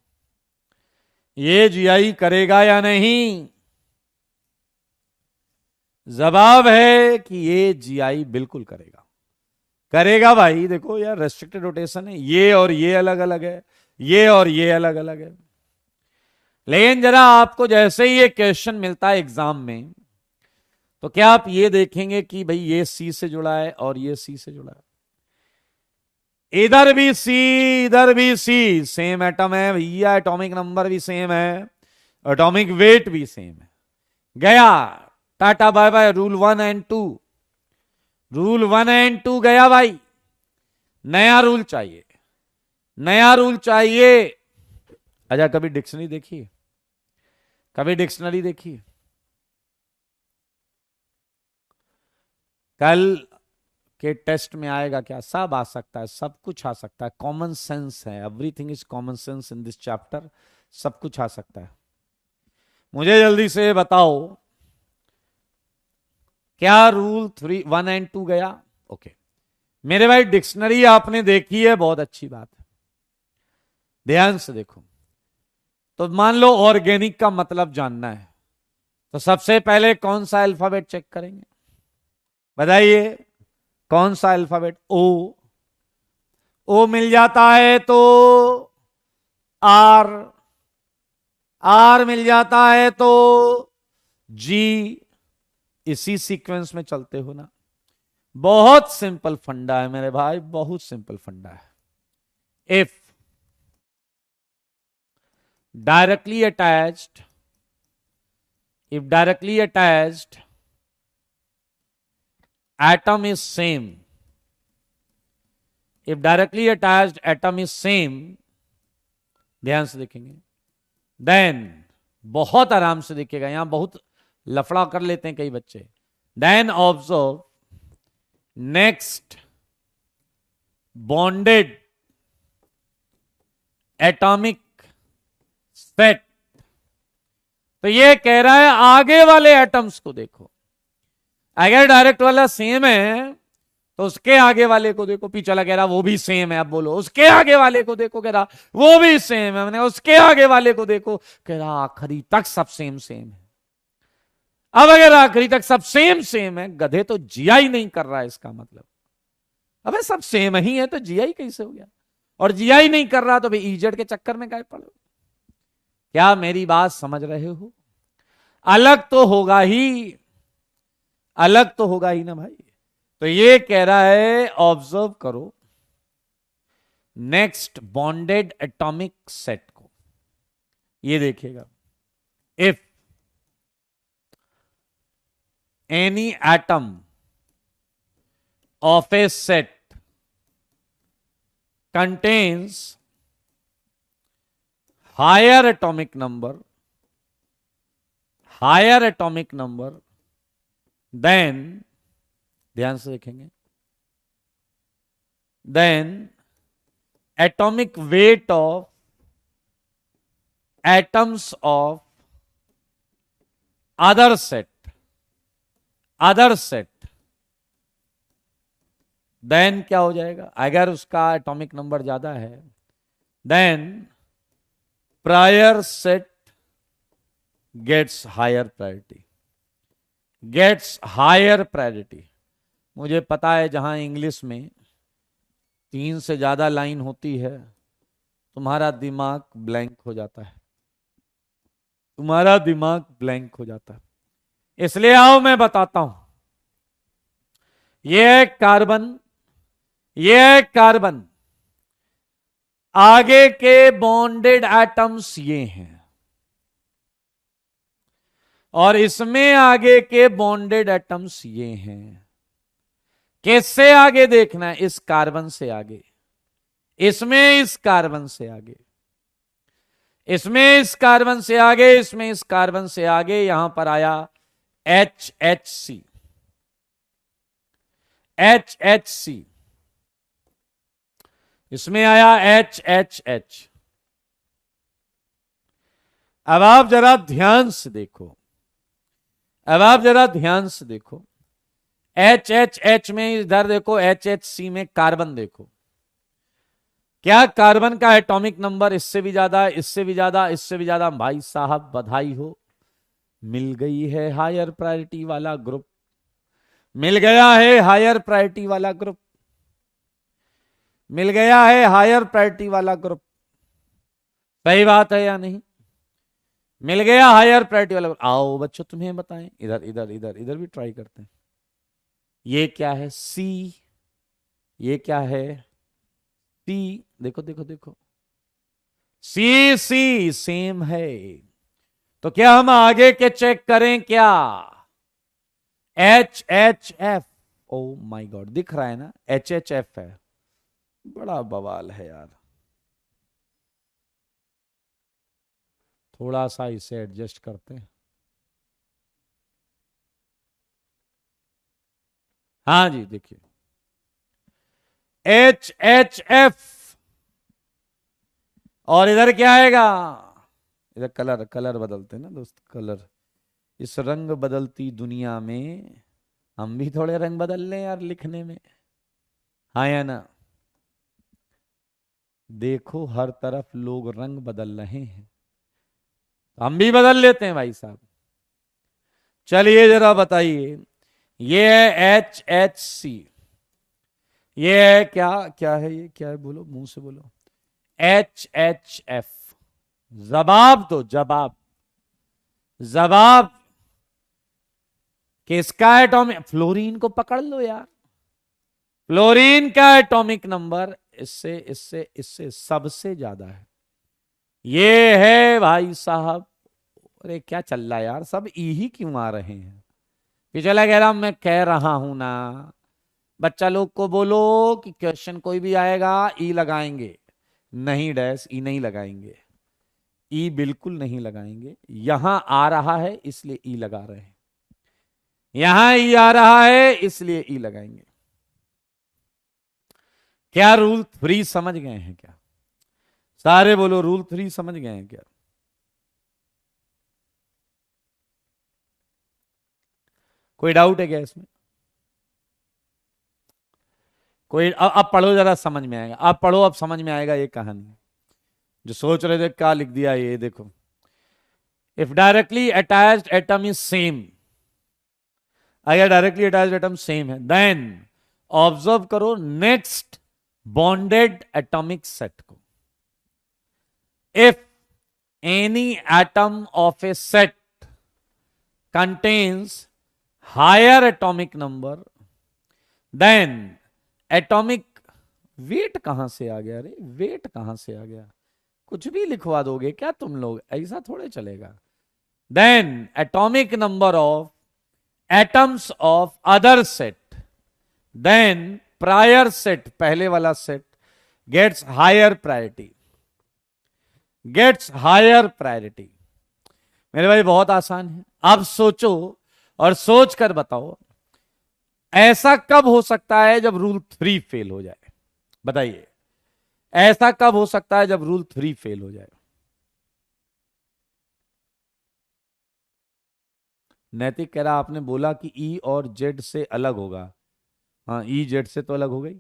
ये जीआई करेगा या नहीं? जवाब है कि ये जीआई बिल्कुल करेगा, करेगा भाई। देखो यार, रेस्ट्रिक्टेड रोटेशन है, ये और ये अलग अलग है, ये और ये अलग अलग है। लेकिन जरा आपको जैसे ही ये क्वेश्चन मिलता है एग्जाम में, तो क्या आप ये देखेंगे कि भाई ये सी से जुड़ा है और ये सी से जुड़ा है? इधर भी सी, इधर भी सी, सेम एटम है भैया, एटॉमिक नंबर भी सेम है, एटॉमिक वेट भी सेम है। गया, tata bye bye, rule 1 and 2, rule 1 and 2 गया भाई। नया रूल चाहिए, नया रूल चाहिए। अच्छा, कभी डिक्शनरी देखिए, कभी डिक्शनरी देखिए? कल के टेस्ट में आएगा क्या? सब आ सकता है, सब कुछ आ सकता है, कॉमन सेंस है, everything is common sense in this chapter, सब कुछ आ सकता है। मुझे जल्दी से बताओ, क्या रूल 3, 1 एंड 2 गया? ओके मेरे भाई, डिक्शनरी आपने देखी है, बहुत अच्छी बात है, ध्यान से देखो। तो मान लो ऑर्गेनिक का मतलब जानना है, तो सबसे पहले कौन सा अल्फाबेट चेक करेंगे? बताइए कौन सा अल्फाबेट? ओ, ओ मिल जाता है तो आर, आर मिल जाता है तो जी। इसी सीक्वेंस में चलते हो ना। बहुत सिंपल फंडा है मेरे भाई, बहुत सिंपल फंडा है। If directly attached, if directly attached atom is same, if directly attached atom is same, ध्यान से देखेंगे, then बहुत आराम से देखिएगा, यहां बहुत लफड़ा कर लेते हैं कई बच्चे। then observe next bonded atomic set। तो ये कह रहा है आगे वाले एटम्स को देखो, अगर डायरेक्ट वाला सेम है तो उसके आगे वाले को देखो। पीछे वाला कह रहा वो भी सेम है, अब बोलो उसके आगे वाले को देखो, कह रहा वो भी सेम है, मैंने उसके आगे वाले को देखो, कह रहा आखिरी तक सब सेम सेम है। अब अगर आखिरी तक सब सेम सेम है, गधे तो जीआई नहीं कर रहा है, इसका मतलब अबे सब सेम ही है तो जीआई कैसे हो गया? और जीआई नहीं कर रहा तो भाई ईजेड के चक्कर में काय पड़ो? क्या मेरी बात समझ रहे हो? अलग तो होगा ही, अलग तो होगा ही ना भाई। तो ये कह रहा है, ऑब्जर्व करो नेक्स्ट बॉन्डेड एटॉमिक सेट को, ये देखिएगा। If any atom of a set contains higher atomic number, higher atomic number, then ध्यान से देखेंगे, then atomic weight of atoms of other set, then क्या हो जाएगा? अगर उसका एटॉमिक नंबर ज्यादा है, then prior set gets higher priority, gets higher priority। मुझे पता है जहां इंग्लिश में 3 से ज्यादा लाइन होती है, तुम्हारा दिमाग ब्लैंक हो जाता है, तुम्हारा दिमाग ब्लैंक हो जाता है। इसलिए आओ मैं बताता हूं, ये कार्बन, ये कार्बन, आगे के बॉन्डेड एटम्स ये हैं और इसमें आगे के बॉन्डेड एटम्स ये हैं। किससे आगे देखना है? इस कार्बन से आगे, इसमें इस कार्बन से आगे, इसमें इस कार्बन से आगे, इसमें इस कार्बन से आगे। यहां पर आया HHC, HHC, इसमें आया HHH। अब आप जरा ध्यान से देखो, अब आप जरा ध्यान से देखो, HHH में इधर देखो, HHC में कार्बन देखो, क्या कार्बन का एटॉमिक नंबर इससे भी ज्यादा, इससे भी ज्यादा, इससे भी ज्यादा? भाई साहब बधाई हो, मिल गई है हायर प्रायोरिटी वाला ग्रुप, मिल गया है हायर प्रायोरिटी वाला ग्रुप, मिल गया है हायर प्रायोरिटी वाला ग्रुप। सही बात है या नहीं? मिल गया हायर प्रायोरिटी वाला ग्रुप। आओ बच्चों तुम्हें बताएं, इधर इधर इधर इधर भी ट्राई करते हैं। ये क्या है? सी। ये क्या है? सी। देखो देखो देखो, सी सी सेम है। तो क्या हम आगे के चेक करें क्या? HHF। ओ माय गॉड, दिख रहा है ना, HHF है। बड़ा बवाल है यार, थोड़ा सा इसे एडजस्ट करते हैं। हाँ जी, देखिए HHF। और इधर क्या आएगा? इधर कलर, कलर बदलते हैं ना दोस्त, कलर। इस रंग बदलती दुनिया में हम भी थोड़े रंग बदल लें यार लिखने में, हाँ या ना? देखो हर तरफ लोग रंग बदल रहे हैं, हम भी बदल लेते हैं भाई साहब। चलिए जरा बताइए, ये है HHC, ये है क्या? क्या है ये? क्या है? बोलो, मुंह से बोलो। HHF। जवाब दो, जवाब, जवाब। किसका एटॉमिक? फ्लोरीन को पकड़ लो यार, फ्लोरीन का एटॉमिक नंबर इससे इससे इससे सबसे ज्यादा है। ये है भाई साहब। अरे क्या चल रहा है यार, सब ई ही क्यों आ रहे हैं? पिछला कह रहा, मैं कह रहा हूं ना, बच्चा लोग को बोलो कि क्वेश्चन कोई भी आएगा ई लगाएंगे, नहीं डैश, ई नहीं लगाएंगे, ई बिल्कुल नहीं लगाएंगे। यहां आ रहा है इसलिए ई लगा रहे हैं, यहां ई आ रहा है इसलिए ई लगाएंगे। क्या रूल 3 समझ गए हैं क्या? सारे बोलो, रूल 3 समझ गए हैं क्या? कोई डाउट है क्या इसमें? कोई? अब पढ़ो जरा, समझ में आएगा। अब पढ़ो, अब समझ में आएगा ये कहानी। जो सोच रहे थे क्या लिख दिया, ये देखो। If directly attached atom is same, अगर डायरेक्टली अटैच्ड एटम सेम है, देन ऑब्जर्व करो नेक्स्ट बॉन्डेड एटॉमिक सेट को। If any atom of a set contains higher atomic number, then atomic weight कहां से आ गया? अरे वेट कहां से आ गया? कुछ भी लिखवा दोगे क्या तुम लोग? ऐसा थोड़े चलेगा। Then atomic number of atoms of other set, then prior set, पहले वाला set gets higher priority, gets higher priority. मेरे भाई बहुत आसान है। अब सोचो और सोच कर बताओ, ऐसा कब हो सकता है जब रूल 3 फेल हो जाए? बताइए, ऐसा कब हो सकता है जब रूल 3 फेल हो जाए? नैतिक कह रहा, आपने बोला कि ई और जेड से अलग होगा। हाँ, ई जेड से तो अलग हो गई।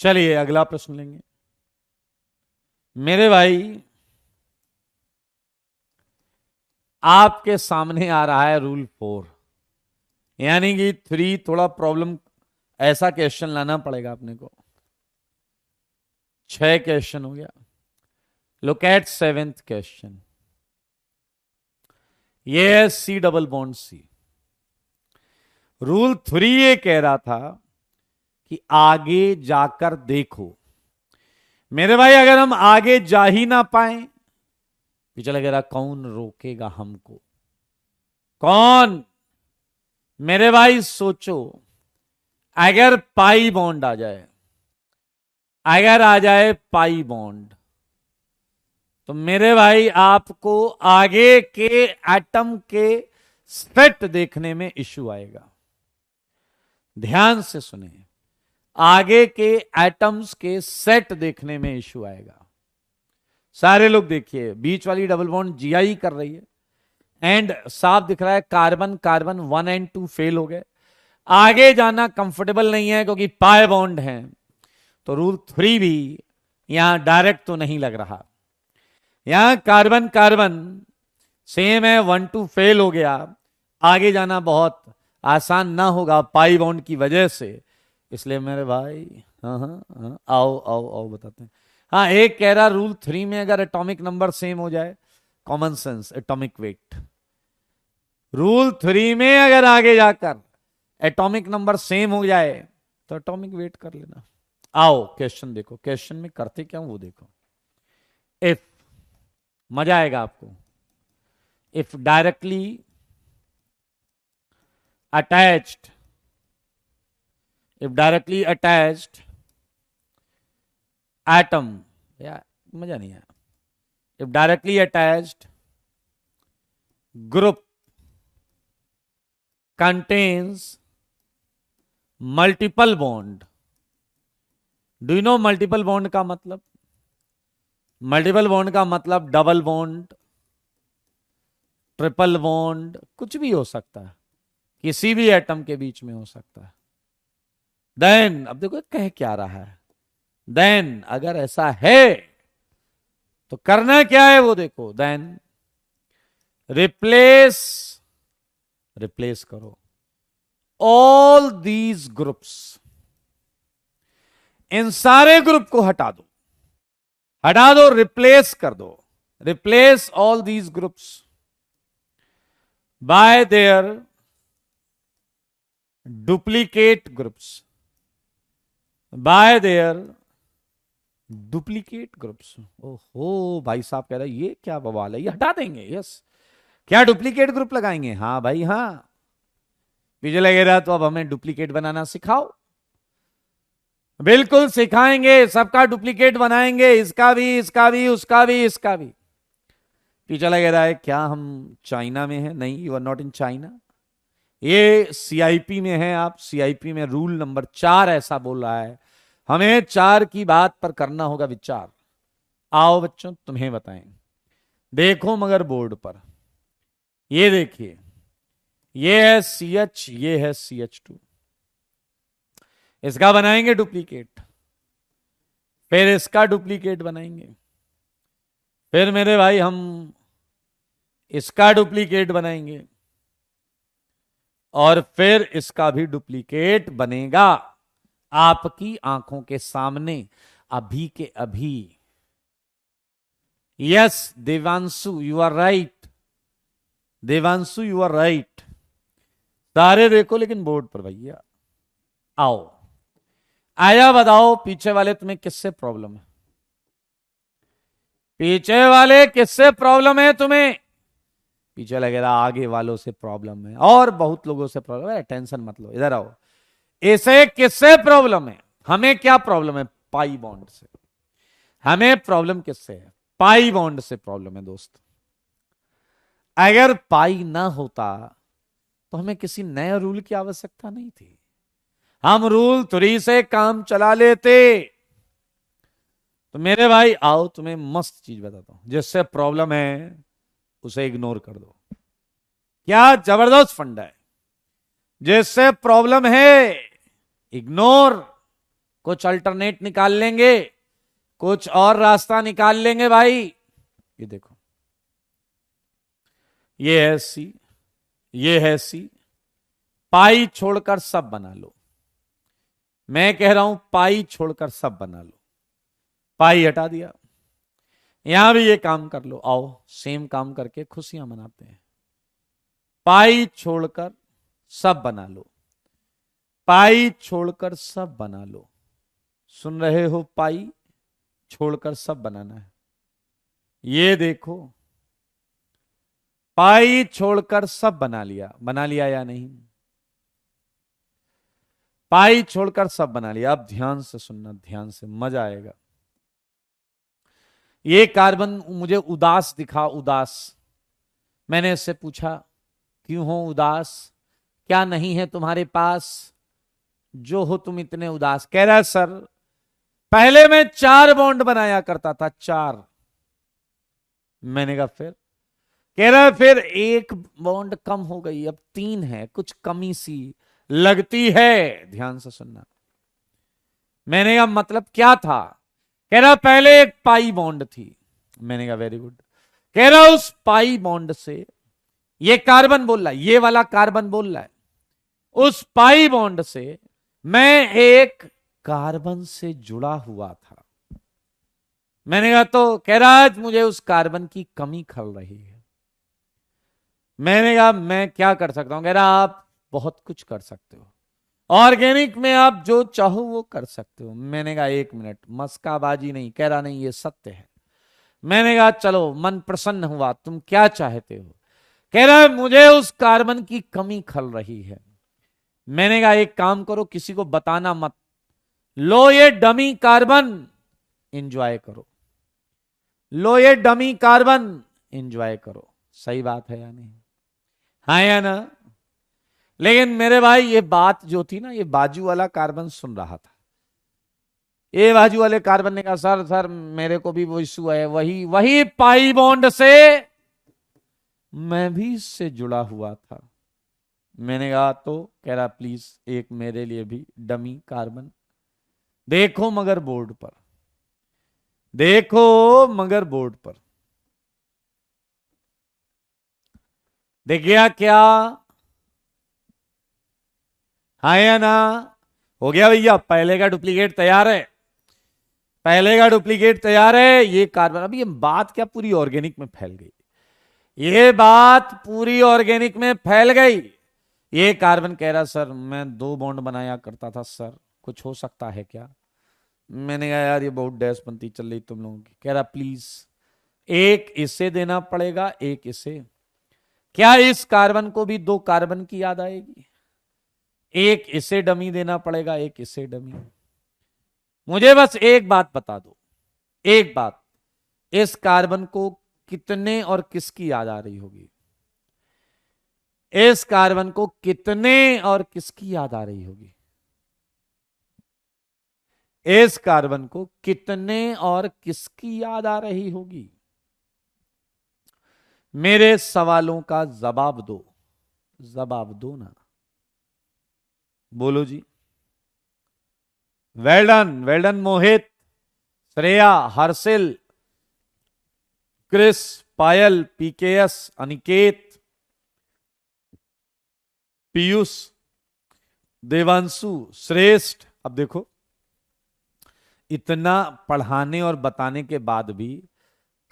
चलिए अगला प्रश्न लेंगे। मेरे भाई आपके सामने आ रहा है रूल 4, यानी कि 3 थोड़ा प्रॉब्लम, ऐसा क्वेश्चन लाना पड़ेगा अपने को। 6 क्वेश्चन हो गया। Look at 7th question. ये है C double bond C. Rule 3 ये कह रहा था कि आगे जाकर देखो। मेरे भाई अगर हम आगे जा ही ना पाए, पीछे लगेगा कौन रोकेगा हमको, कौन। मेरे भाई सोचो, अगर पाई बॉन्ड आ जाए, अगर आ जाए पाई बॉन्ड, तो मेरे भाई आपको आगे के एटम के सेट देखने में इश्यू आएगा। ध्यान से सुने, आगे के एटम्स के सेट देखने में इश्यू आएगा। सारे लोग देखिए, बीच वाली डबल बॉन्ड जीआई कर रही है, एंड साफ दिख रहा है कार्बन कार्बन 1 एंड 2 फेल हो गए। आगे जाना कंफर्टेबल नहीं है क्योंकि पाई बॉन्ड है, तो रूल 3 भी यहां डायरेक्ट तो नहीं लग रहा। यहां कार्बन कार्बन सेम है, 1 2 फेल हो गया, आगे जाना बहुत आसान ना होगा पाई बॉन्ड की वजह से। इसलिए मेरे भाई हाँ हाँ हाँ, आओ आओ आओ बताते हैं। हाँ, एक कह रहा रूल 3 में अगर एटॉमिक नंबर सेम हो जाए, common sense atomic weight, rule 3 में अगर आगे जाकर एटॉमिक नंबर सेम हो जाए तो एटॉमिक वेट कर लेना। आओ क्वेश्चन देखो, क्वेश्चन में करते क्या वो देखो। इफ, मजा आएगा आपको, if directly attached, if directly attached atom, या मजा नहीं आया, if directly attached group contains multiple bond, do you know multiple bond का मतलब? मल्टीपल बॉन्ड का मतलब डबल बॉन्ड, ट्रिपल बॉन्ड, कुछ भी हो सकता है, किसी भी एटम के बीच में हो सकता है। देन अब देखो कह क्या रहा है, देन अगर ऐसा है तो करना क्या है वो देखो। देन रिप्लेस, रिप्लेस करो ऑल दीज ग्रुप्स, इन सारे ग्रुप को हटा दो, हटा दो, रिप्लेस कर दो, replace all these groups bye there duplicate groups, bye there duplicate groups. ओहो भाई साहब कह रहे हैं ये क्या बवाल है, ये हटा देंगे। यस, क्या डुप्लीकेट ग्रुप लगाएंगे? हाँ भाई हाँ, पीछे लगे रहा तो अब हमें डुप्लीकेट बनाना सिखाओ। बिल्कुल सिखाएंगे, सबका डुप्लीकेट बनाएंगे, इसका भी, इसका भी, उसका भी, इसका भी। पीछे लगे रहा है क्या हम चाइना में हैं? नहीं, you are not in China, ये सीआईपी में है आप। सीआईपी में रूल नंबर 4 ऐसा बोल रहा है, हमें 4 की बात पर करना होगा विचार। आओ बच्चों तुम्हें बताएं, देखो मगर बोर्ड पर, ये देखिए, ये है CH, ये है CH2, इसका बनाएंगे डुप्लीकेट, फिर इसका डुप्लीकेट बनाएंगे, फिर मेरे भाई हम इसका डुप्लीकेट बनाएंगे, और फिर इसका भी डुप्लीकेट बनेगा आपकी आंखों के सामने अभी के अभी। Yes Devanshu you are right, Devanshu you are right. सारे देखो लेकिन बोर्ड पर भैया। आओ आया बताओ, पीछे वाले तुम्हें किससे प्रॉब्लम है? पीछे वाले किससे प्रॉब्लम है तुम्हें? पीछे लगेगा आगे वालों से प्रॉब्लम है, और बहुत लोगों से प्रॉब्लम है। टेंशन मत लो, इधर आओ। इसे किससे प्रॉब्लम है? हमें क्या प्रॉब्लम है? पाई बॉन्ड से। हमें प्रॉब्लम किससे है? पाई बॉन्ड से प्रॉब्लम है दोस्त। अगर पाई ना होता तो हमें किसी नए रूल की आवश्यकता नहीं थी, हम रूल 3 से काम चला लेते। तो मेरे भाई आओ तुम्हें मस्त चीज बताता हूं, जिससे प्रॉब्लम है उसे इग्नोर कर दो। क्या जबरदस्त फंडा है, जिससे प्रॉब्लम है इग्नोर, कुछ अल्टरनेट निकाल लेंगे, कुछ और रास्ता निकाल लेंगे भाई। ये देखो, ये है सी, ये है सी, पाई छोड़कर सब बना लो। मैं कह रहा हूं पाई छोड़कर सब बना लो। पाई हटा दिया, यहां भी ये काम कर लो। आओ सेम काम करके खुशियां मनाते हैं। पाई छोड़कर सब बना लो। पाई छोड़कर सब बना लो। सुन रहे हो? पाई छोड़कर सब बनाना है। ये देखो, पाई छोड़कर सब बना लिया या नहीं? पाई छोड़कर सब बना लिया। अब ध्यान से सुनना, ध्यान से, मजा आएगा। ये कार्बन मुझे उदास दिखा, उदास। मैंने इससे पूछा क्यों हो उदास, क्या नहीं है तुम्हारे पास जो हो तुम इतने उदास? कह रहा है सर पहले मैं 4 बॉन्ड बनाया करता था, 4। मैंने कहा फिर? कह रहा है फिर 1 बॉन्ड कम हो गई, अब 3 है, कुछ कमी सी लगती है। ध्यान से सुनना। मैंने कहा मतलब क्या था? कह रहा पहले एक पाई बॉन्ड थी। मैंने कहा वेरी गुड। कह रहा उस पाई बॉन्ड से ये कार्बन बोल रहा है, ये वाला कार्बन बोल रहा है, उस पाई बॉन्ड से मैं एक कार्बन से जुड़ा हुआ था। मैंने कहा तो? कह रहा है मुझे उस कार्बन की कमी खल रही है। मैंने कहा मैं क्या कर सकता हूं? कह रहा आप बहुत कुछ कर सकते हो, ऑर्गेनिक में आप जो चाहो वो कर सकते हो। मैंने कहा 1 मिनट, मस्काबाजी नहीं। कह रहा नहीं ये सत्य है। मैंने कहा चलो, मन प्रसन्न हुआ, तुम क्या चाहते हो? कह रहा है मुझे उस कार्बन की कमी खल रही है। मैंने कहा एक काम करो, किसी को बताना मत, लो ये डमी कार्बन, एंजॉय करो। लो ये डमी कार्बन, एंजॉय करो। सही बात है या नहीं? हाँ या ना? लेकिन मेरे भाई ये बात जो थी ना, ये बाजू वाला कार्बन सुन रहा था। ये बाजू वाले कार्बन ने कहा सर सर मेरे को भी वो इशू है, वही वही पाई बॉन्ड से मैं भी इससे जुड़ा हुआ था। मैंने कहा तो? कह रहा प्लीज एक मेरे लिए भी डमी कार्बन। देखो मगर बोर्ड पर, देखो मगर बोर्ड पर। देख गया क्या? हाँ या ना? हो गया भैया, पहले का डुप्लीकेट तैयार है, पहले का डुप्लीकेट तैयार है। ये कार्बन, अभी ये बात क्या पूरी ऑर्गेनिक में फैल गई, ये बात पूरी ऑर्गेनिक में फैल गई। ये कार्बन कह रहा सर मैं 2 बॉन्ड बनाया करता था सर, कुछ हो सकता है क्या? मैंने कहा यार ये बहुत डैश बनती चल रही तुम लोगों की। कह रहा प्लीज एक इसे देना पड़ेगा, एक इसे। क्या इस कार्बन को भी 2 कार्बन की याद आएगी? एक इसे डमी देना पड़ेगा, एक इसे डमी। मुझे बस एक बात बता दो, एक बात, इस कार्बन को कितने और किसकी याद आ रही होगी? इस कार्बन को कितने और किसकी याद आ रही होगी? इस कार्बन को कितने और किसकी याद आ रही होगी? मेरे सवालों का जवाब दो, जवाब दो ना। बोलो जी। वेल डन मोहित, श्रेया, हर्षिल, क्रिस, पायल, पीकेएस, अनिकेत, पीयूष, देवांशु, श्रेष्ठ। अब देखो इतना पढ़ाने और बताने के बाद भी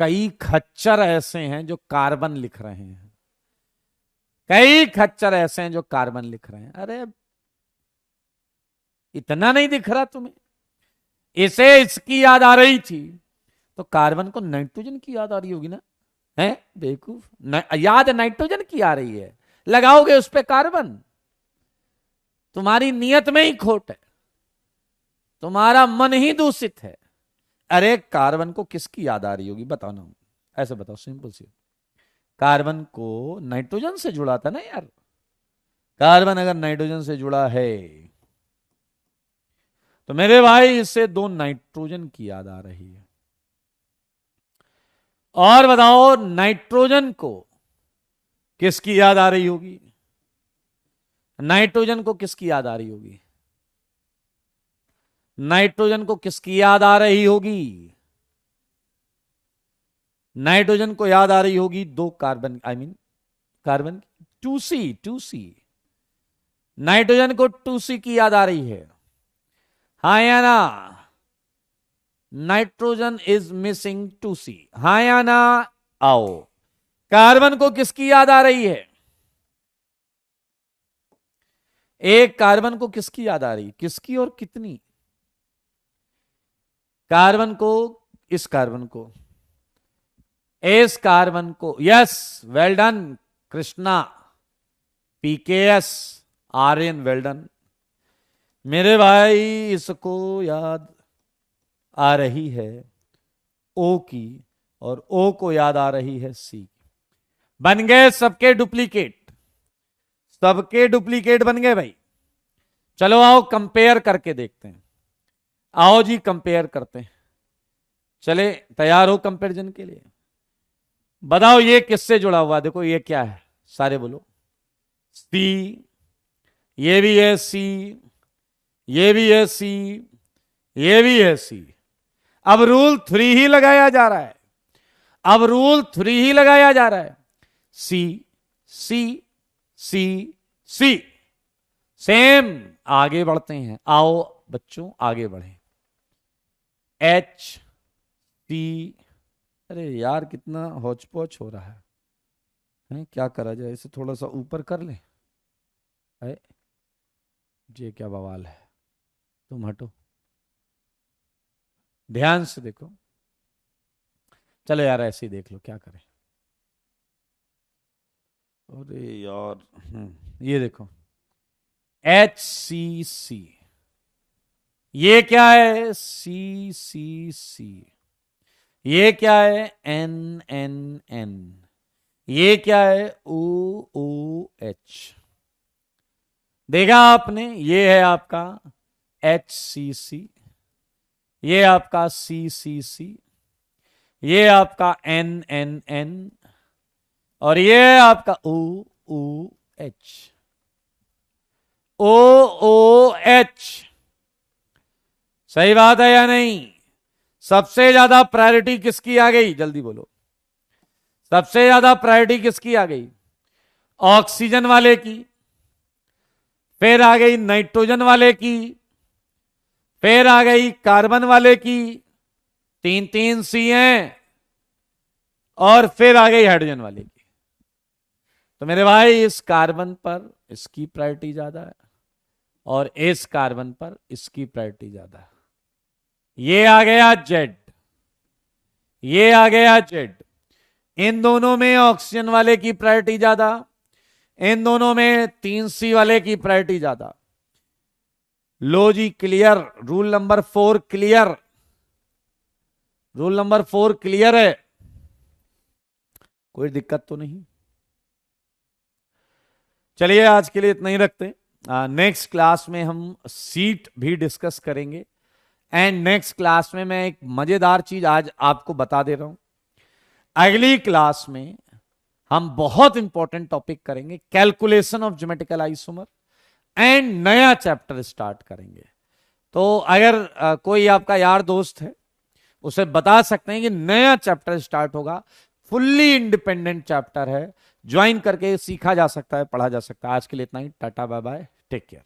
कई खच्चर ऐसे हैं जो कार्बन लिख रहे हैं, कई खच्चर ऐसे हैं जो कार्बन लिख रहे हैं। अरे इतना नहीं दिख रहा तुम्हें? इसे इसकी याद आ रही थी तो कार्बन को नाइट्रोजन की याद आ रही होगी ना? है बेवकूफ, याद नाइट्रोजन की आ रही है, लगाओगे उस पे कार्बन। तुम्हारी नियत में ही खोट है, तुम्हारा मन ही दूषित है। अरे कार्बन को किसकी याद आ रही होगी बताओ ना, ऐसे बताओ, सिंपल सी। कार्बन को नाइट्रोजन से जुड़ा था ना यार। कार्बन अगर नाइट्रोजन से जुड़ा है तो मेरे भाई इससे 2 नाइट्रोजन की याद आ रही है। और बताओ नाइट्रोजन को किसकी याद आ रही होगी? नाइट्रोजन को किसकी याद आ रही होगी? नाइट्रोजन को किसकी याद आ रही होगी? नाइट्रोजन को याद आ रही होगी 2 carbon, I mean carbon 2C। Nitrogen को 2C की याद आ रही है, हाँ या ना? नाइट्रोजन इज मिसिंग 2C, हाँ या ना? आओ, कार्बन को किसकी याद आ रही है? एक कार्बन को किसकी याद आ रही, किसकी और कितनी? कार्बन को, इस कार्बन को, इस कार्बन को, yes well done Krishna, PKS, Aryan well done. मेरे भाई इसको याद आ रही है ओ की, और ओ को याद आ रही है सी की। बन गए सबके डुप्लीकेट, सबके डुप्लीकेट बन गए भाई। चलो आओ कंपेयर करके देखते हैं, आओ जी कंपेयर करते हैं। चले तैयार हो कंपैरिजन के लिए? बताओ ये किससे जुड़ा हुआ, देखो ये क्या है, सारे बोलो। सी, ये भी है सी, ये भी है सी, ये भी है सी। अब रूल 3 ही लगाया जा रहा है, अब रूल 3 ही लगाया जा रहा है। सी सी सी सी, सेम। आगे बढ़ते हैं, आओ बच्चों आगे बढ़े। एच सी, अरे यार कितना हौच पौच हो रहा है, क्या करा जाए, इसे थोड़ा सा ऊपर कर ले। ये क्या बवाल है, तुम हटो, ध्यान से देखो। चलो यार ऐसे ही देख लो, क्या करें। अरे यार ये देखो एच सी सी, ये क्या है सी सी सी, ये क्या है एन एन एन, ये क्या है ओ ओ एच। देखा आपने, ये है आपका एच सी सी, ये आपका सी सी सी, ये आपका एन एन एन, और ये है आपका ओ ओ एच, ओ ओ एच। सही बात है या नहीं? सबसे ज्यादा प्रायोरिटी किसकी आ गई, जल्दी बोलो। सबसे ज्यादा प्रायोरिटी किसकी आ गई? ऑक्सीजन वाले की, फिर आ गई नाइट्रोजन वाले की, फिर आ गई कार्बन वाले की, 3 सी हैं, और फिर आ गई हाइड्रोजन वाले की। तो मेरे भाई इस कार्बन पर इसकी प्रायोरिटी ज्यादा है, और इस कार्बन पर इसकी प्रायोरिटी ज्यादा है। ये आ गया जेड, ये आ गया जेड। इन दोनों में ऑक्सीजन वाले की प्रायोरिटी ज्यादा, इन दोनों में 3C वाले की प्रायोरिटी ज्यादा। लो जी clear, rule number 4 clear, rule number 4 clear है, कोई दिक्कत तो नहीं। चलिए आज के लिए इतना ही रखते हैं, नेक्स्ट क्लास में हम सीट भी डिस्कस करेंगे। एंड नेक्स्ट क्लास में मैं एक मजेदार चीज आज आपको बता दे रहा हूं, अगली क्लास में हम बहुत इंपॉर्टेंट टॉपिक करेंगे, calculation of geometrical isomer, and नया चैप्टर स्टार्ट करेंगे। तो अगर कोई आपका यार दोस्त है, उसे बता सकते हैं कि नया चैप्टर स्टार्ट होगा, फुल्ली इंडिपेंडेंट चैप्टर है, ज्वाइन करके सीखा जा सकता है, पढ़ा जा सकता है। आज के लिए इतना ही, tata bye bye, take care.